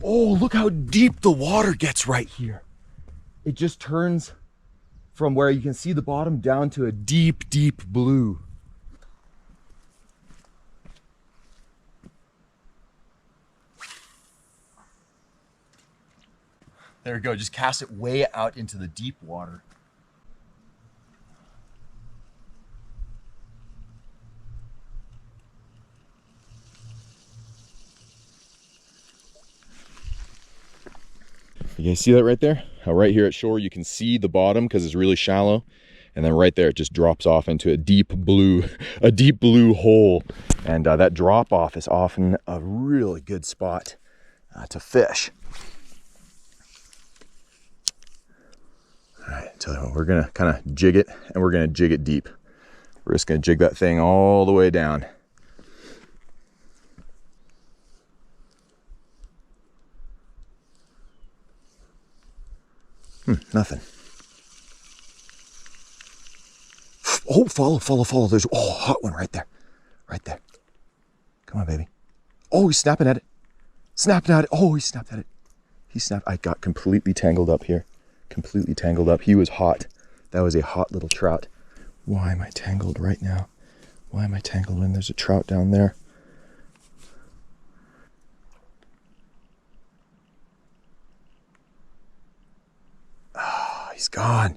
Oh, look how deep the water gets right here. It just turns from where you can see the bottom down to a deep, deep blue. There we go, just cast it way out into the deep water. You guys see that right there? How right here at shore you can see the bottom because it's really shallow. And then right there it just drops off into a deep blue hole. And that drop off is often a really good spot to fish. All right, so we're gonna kind of jig it, and we're gonna jig it deep. We're just gonna jig that thing all the way down. Nothing. Oh, follow. There's, oh, hot one right there. Right there. Come on, baby. Oh, he's snapping at it. Snapping at it. Oh, he snapped at it. He snapped. I got completely tangled up here. Completely tangled up. He was hot. That was a hot little trout. Why am I tangled right now? Why am I tangled when there's a trout down there? Oh, he's gone.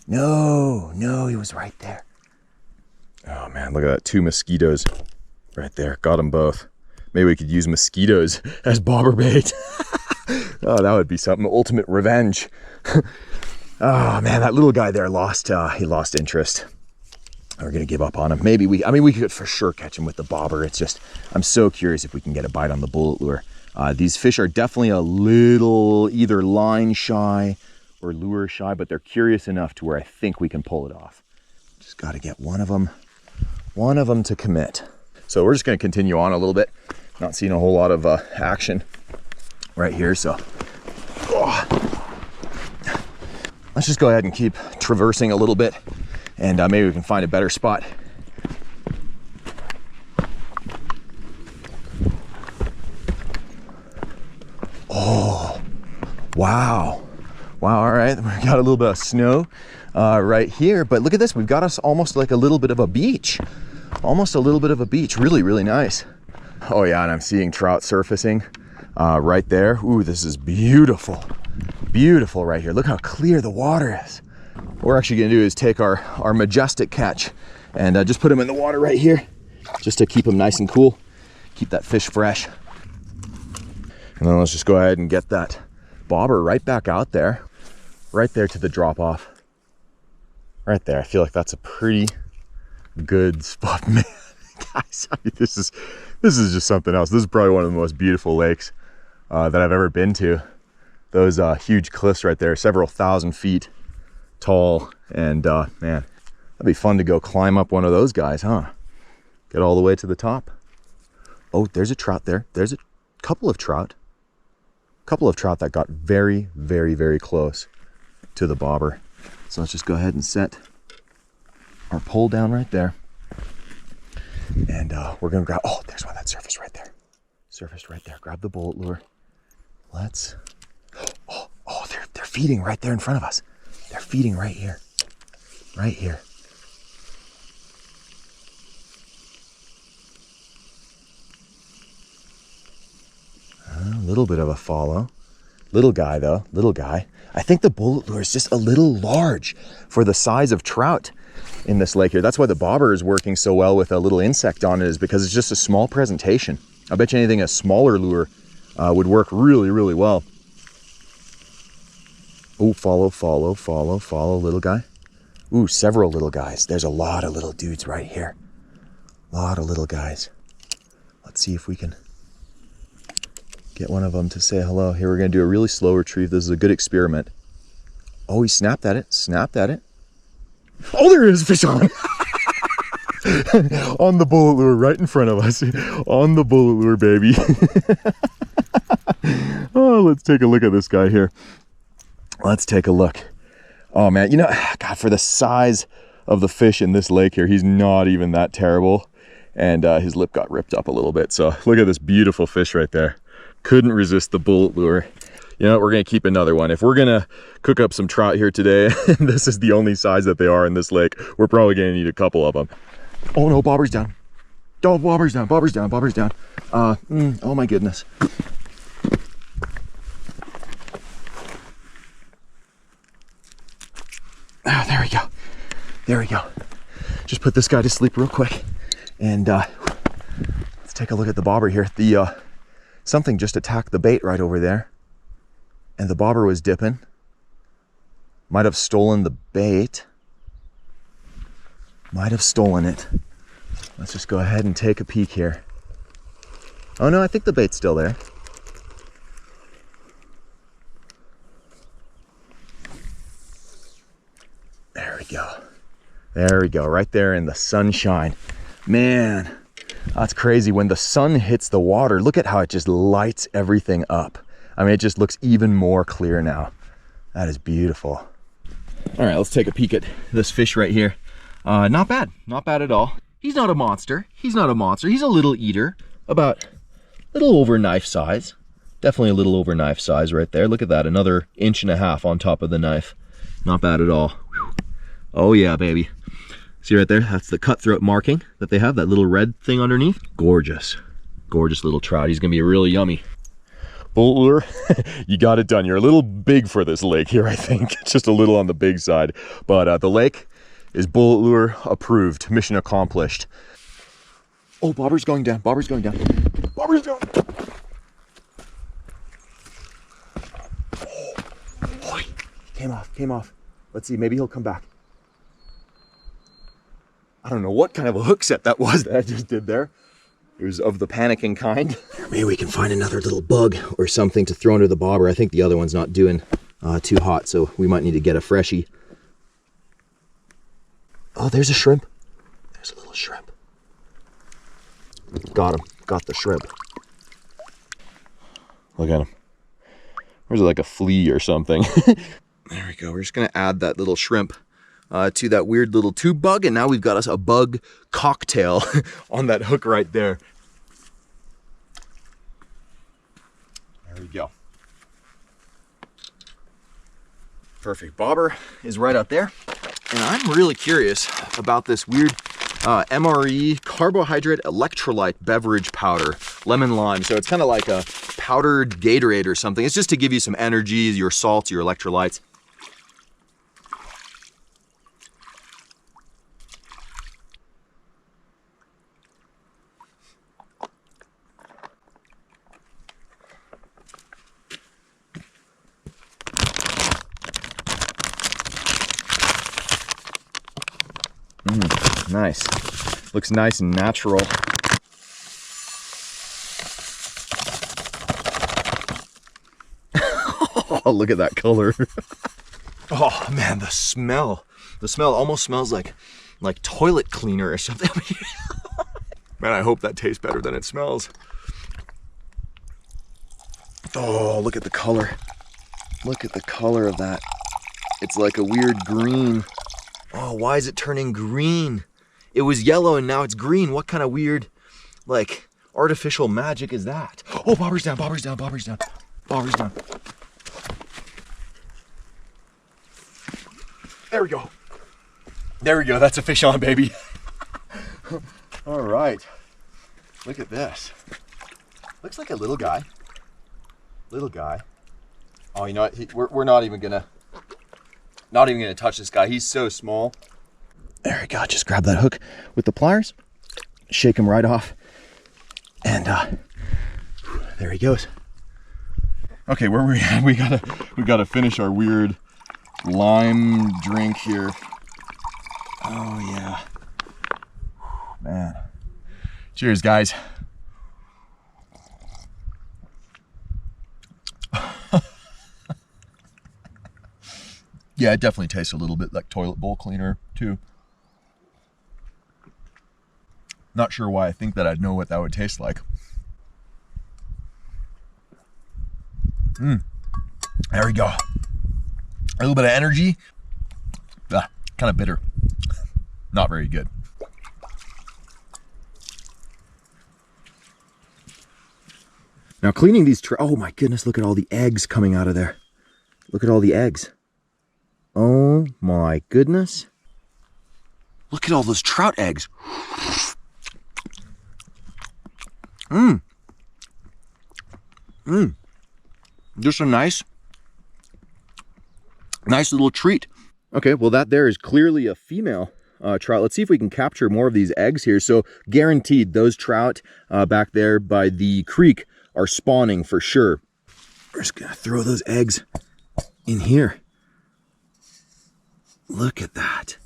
No, he was right there. Oh man, look at that. 2 mosquitoes right there. Got them both. Maybe we could use mosquitoes as bobber bait. Oh, that would be something. Ultimate revenge. Oh man, that little guy there he lost interest. We're gonna give up on him. Maybe we could for sure catch him with the bobber. It's just, I'm so curious if we can get a bite on the bullet lure. These fish are definitely a little either line shy or lure shy, but they're curious enough to where I think we can pull it off. Just got to get one of them to commit. So we're just going to continue on a little bit. Not seeing a whole lot of action right here, so let's just go ahead and keep traversing a little bit, and maybe we can find a better spot. Oh, wow. Wow, all right, we got a little bit of snow right here, but look at this. We've got us almost like a little bit of a beach. Almost a little bit of a beach. Really, really nice. Oh yeah, and I'm seeing trout surfacing right there. Ooh, this is beautiful. Beautiful right here. Look how clear the water is. What we're actually gonna do is take our majestic catch and just put him in the water right here, just to keep him nice and cool, keep that fish fresh. And then let's just go ahead and get that bobber right back out there, right there to the drop off. Right there. I feel like that's a pretty good spot. Man, guys, I mean, this is just something else. This is probably one of the most beautiful lakes that I've ever been to. Those huge cliffs right there, several thousand feet tall, and man, that'd be fun to go climb up one of those guys, huh? Get all the way to the top. Oh, there's a trout there. There's a couple of trout that got very, very, very close to the bobber. So let's just go ahead and set our pole down right there. And we're gonna grab, oh, there's one that surfaced right there. Surfaced right there. Grab the bullet lure. Let's, oh, they're feeding right there in front of us. They're feeding right here. Right here. little bit of a follow. Little guy though, little guy. I think the bullet lure is just a little large for the size of trout in this lake here. That's why the bobber is working so well with a little insect on it, is because it's just a small presentation. I bet you anything a smaller lure would work really, really well. Oh, follow, follow, follow, follow, little guy. Ooh, several little guys. There's a lot of little dudes right here. A lot of little guys. Let's see if we can get one of them to say hello. Here, we're going to do a really slow retrieve. This is a good experiment. Oh, he snapped at it. Snapped at it. Oh, there is fish on. On the bullet lure right in front of us. On the bullet lure, baby. Oh, let's take a look at this guy here. Let's take a look. Oh, man. You know, God, for the size of the fish in this lake here, he's not even that terrible. And his lip got ripped up a little bit. So look at this beautiful fish right there. Couldn't resist the bullet lure. You know what, we're gonna keep another one. If we're gonna cook up some trout here today, and this is the only size that they are in this lake, we're probably gonna need a couple of them. Oh no, bobber's down. Oh, bobber's down, bobber's down, bobber's down. Oh my goodness. Oh, there we go. There we go. Just put this guy to sleep real quick. And let's take a look at the bobber here. Something just attacked the bait right over there. And the bobber was dipping. Might have stolen the bait. Might have stolen it. Let's just go ahead and take a peek here. Oh no, I think the bait's still there. There we go. There we go, right there in the sunshine. Man, that's crazy. When the sun hits the water, look at how it just lights everything up. I mean, it just looks even more clear now. That is beautiful. All right, let's take a peek at this fish right here. Not bad, not bad at all. He's not a monster. He's not a monster. He's a little eater, about a little over knife size. Definitely a little over knife size right there. Look at that, another 1.5 inches on top of the knife. Not bad at all. Whew. Oh yeah, baby. See right there, that's the cutthroat marking that they have, that little red thing underneath. Gorgeous, gorgeous little trout. He's gonna be really yummy. Bullet lure, you got it done. You're a little big for this lake here, I think. It's just a little on the big side. But the lake is bullet lure approved, mission accomplished. Oh, bobber's going down, bobber's going down. Bobber's down. Oh, came off. Let's see, maybe he'll come back. I don't know what kind of a hook set that was that I just did there. It was of the panicking kind. Maybe we can find another little bug or something to throw under the bobber. I think the other one's not doing too hot, so we might need to get a freshie. Oh, there's a shrimp. There's a little shrimp. Got him. Got the shrimp. Look at him. Or is it like a flea or something? There we go. We're just going to add that little shrimp to that weird little tube bug, and now we've got us a bug cocktail on that hook right there. There we go. Perfect. Bobber is right out there, and I'm really curious about this weird MRE carbohydrate electrolyte beverage powder, lemon lime. So it's kind of like a powdered Gatorade or something. It's just to give you some energy, your salts, your electrolytes. Nice. Looks nice and natural. Oh, look at that color. Oh man, the smell. The smell almost smells like toilet cleaner or something. Man, I hope that tastes better than it smells. Oh, look at the color. Look at the color of that. It's like a weird green. Oh, why is it turning green? It was yellow and now it's green. What kind of weird, like, artificial magic is that? Oh, bobber's down, bobber's down, bobber's down. Bobber's down. There we go. There we go. That's a fish on, baby. All right. Look at this. Looks like a little guy. Little guy. Oh, you know what? We're not even gonna touch this guy. He's so small. There we go. Just grab that hook with the pliers, shake him right off, and there he goes. Okay, where were we at? We gotta finish our weird lime drink here. Oh yeah, man. Cheers, guys. Yeah, it definitely tastes a little bit like toilet bowl cleaner too. Not sure why I think that I'd know what that would taste like. There we go. A little bit of energy. Kind of bitter. Not very good. Now cleaning these oh my goodness, look at all the eggs coming out of there. Look at all the eggs. Oh my goodness. Look at all those trout eggs. Just a nice little treat. Okay, well that there is clearly a female trout. Let's see if we can capture more of these eggs here. So guaranteed those trout back there by the creek are spawning for sure. We're just gonna throw those eggs in here. Look at that.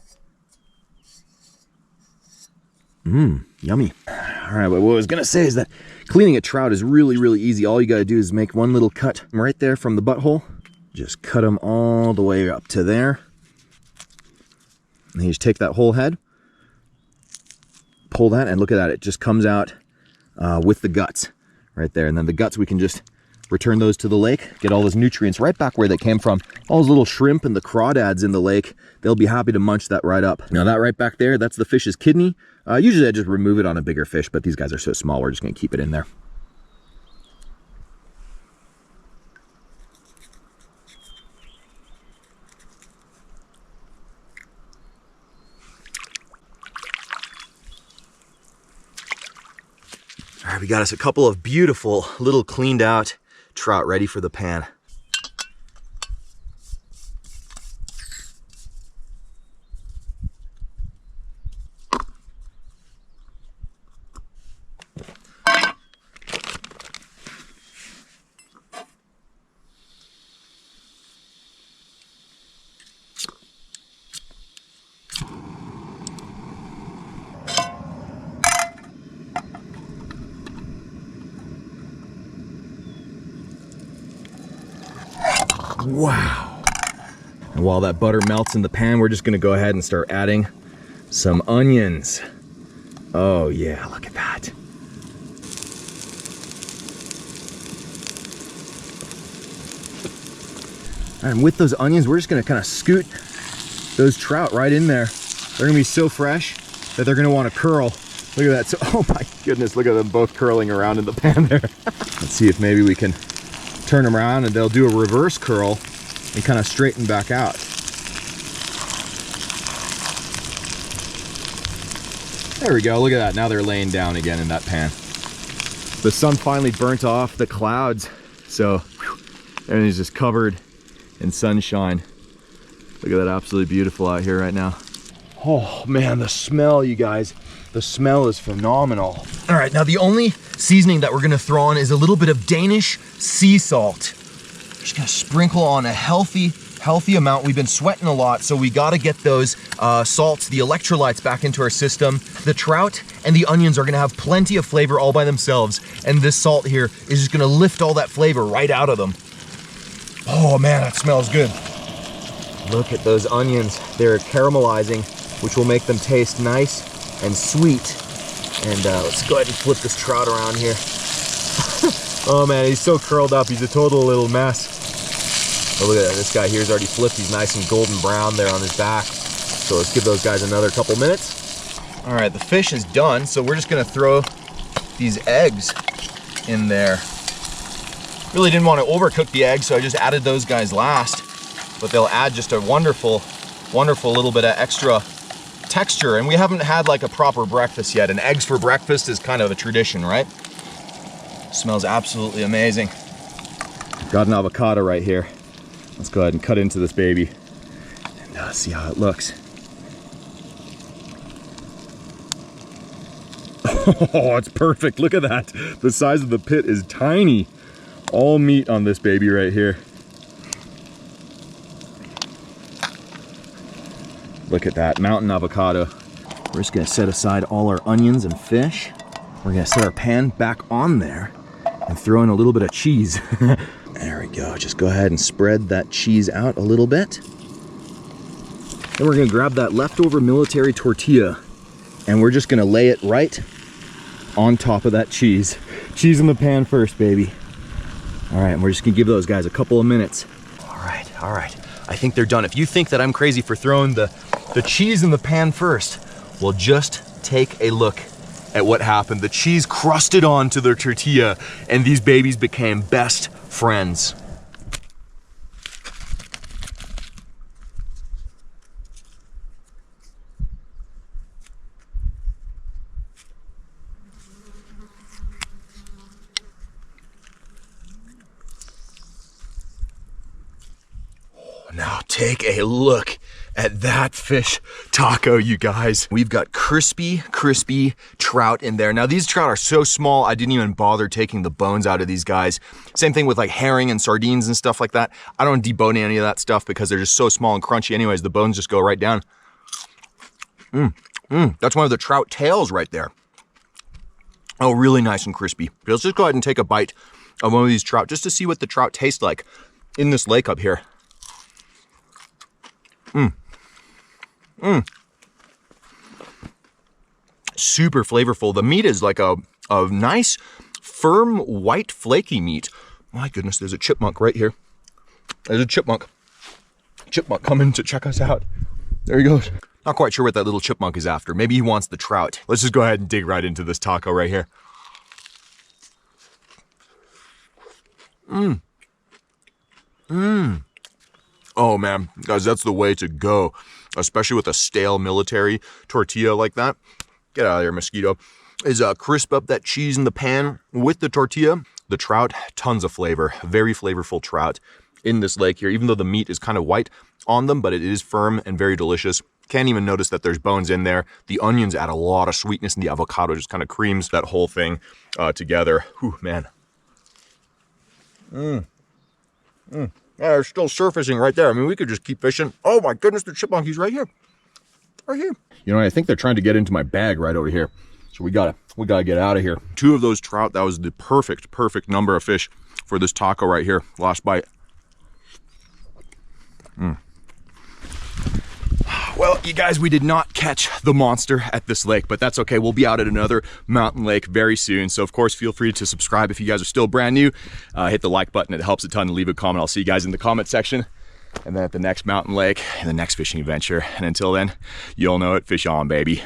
Yummy. All right, but what I was gonna say is that cleaning a trout is really, really easy. All you gotta do is make one little cut right there from the butthole. Just cut them all the way up to there. And you just take that whole head, pull that, and look at that. It just comes out with the guts right there. And then the guts, we can just return those to the lake, get all those nutrients right back where they came from. All those little shrimp and the crawdads in the lake, they'll be happy to munch that right up. Now that right back there, that's the fish's kidney. Usually I just remove it on a bigger fish, but these guys are so small, we're just gonna keep it in there. All right, we got us a couple of beautiful little cleaned out trout ready for the pan. Wow. And while that butter melts in the pan, we're just gonna go ahead and start adding some onions. Oh yeah, look at that. And with those onions, we're just gonna kind of scoot those trout right in there. They're gonna be so fresh that they're gonna wanna curl. Look at that. So, oh my goodness, look at them both curling around in the pan there. Let's see if maybe we can turn them around and they'll do a reverse curl and kind of straighten back out. There we go, look at that. Now they're laying down again in that pan. The sun finally burnt off the clouds, so everything's just covered in sunshine. Look at that, absolutely beautiful out here right now. Oh man, the smell, you guys. The smell is phenomenal. All right, now the only seasoning that we're gonna throw on is a little bit of Danish sea salt. Just gonna sprinkle on a healthy amount. We've been sweating a lot, so we gotta get those salts, the electrolytes back into our system. The trout and the onions are gonna have plenty of flavor all by themselves, and this salt here is just gonna lift all that flavor right out of them. Oh man, that smells good. Look at those onions. They're caramelizing, which will make them taste nice and sweet. And let's go ahead and flip this trout around here. Oh man, he's so curled up. He's a total little mess. Oh, look at that. This guy here is already flipped. He's nice and golden brown there on his back. So let's give those guys another couple minutes. All right, the fish is done. So we're just gonna throw these eggs in there. Really didn't want to overcook the eggs, so I just added those guys last. But they'll add just a wonderful little bit of extra texture. And we haven't had like a proper breakfast yet, and eggs for breakfast is kind of a tradition, right? Smells absolutely amazing. Got an avocado right here. Let's go ahead and cut into this baby and see how it looks. Oh, it's perfect. Look at that. The size of the pit is tiny. All meat on this baby right here. Look at that mountain avocado. We're just gonna set aside all our onions and fish. We're gonna set our pan back on there and throw in a little bit of cheese. There we go. Just go ahead and spread that cheese out a little bit. Then we're gonna grab that leftover military tortilla and we're just gonna lay it right on top of that cheese. Cheese in the pan first, baby. All right, and we're just gonna give those guys a couple of minutes. All right. I think they're done. If you think that I'm crazy for throwing the cheese in the pan first, well, just take a look at what happened. The cheese crusted onto the tortilla and these babies became best friends. Now take a look at that fish taco, you guys. We've got crispy trout in there. Now these trout are so small, I didn't even bother taking the bones out of these guys. Same thing with like herring and sardines and stuff like that. I don't debone any of that stuff because they're just so small and crunchy anyways. The bones just go right down. That's one of the trout tails right there. Oh, really nice and crispy. Let's just go ahead and take a bite of one of these trout just to see what the trout taste like in this lake up here. Super flavorful. The meat is like a nice, firm, white, flaky meat. My goodness, there's a chipmunk right here. There's a chipmunk. Chipmunk coming to check us out. There he goes. Not quite sure what that little chipmunk is after. Maybe he wants the trout. Let's just go ahead and dig right into this taco right here. Oh man, guys, that's the way to go, especially with a stale military tortilla like that. Get out of there, mosquito. Is crisp up that cheese in the pan with the tortilla. The trout, tons of flavor, very flavorful trout in this lake here, even though the meat is kind of white on them, but it is firm and very delicious. Can't even notice that there's bones in there. The onions add a lot of sweetness and the avocado just kind of creams that whole thing together. Whew, man. Yeah, they're still surfacing right there. I mean, we could just keep fishing. Oh my goodness, the chipmunk, he's right here. Right here. You know, I think they're trying to get into my bag right over here. So we gotta get out of here. 2 of those trout, that was the perfect number of fish for this taco right here. Last bite. Well, you guys, we did not catch the monster at this lake, but that's okay. We'll be out at another mountain lake very soon. So of course, feel free to subscribe if you guys are still brand new. Hit the like button, it helps a ton, and leave a comment. I'll see you guys in the comment section. And then at the next mountain lake and the next fishing adventure. And until then, you'll know it, fish on, baby.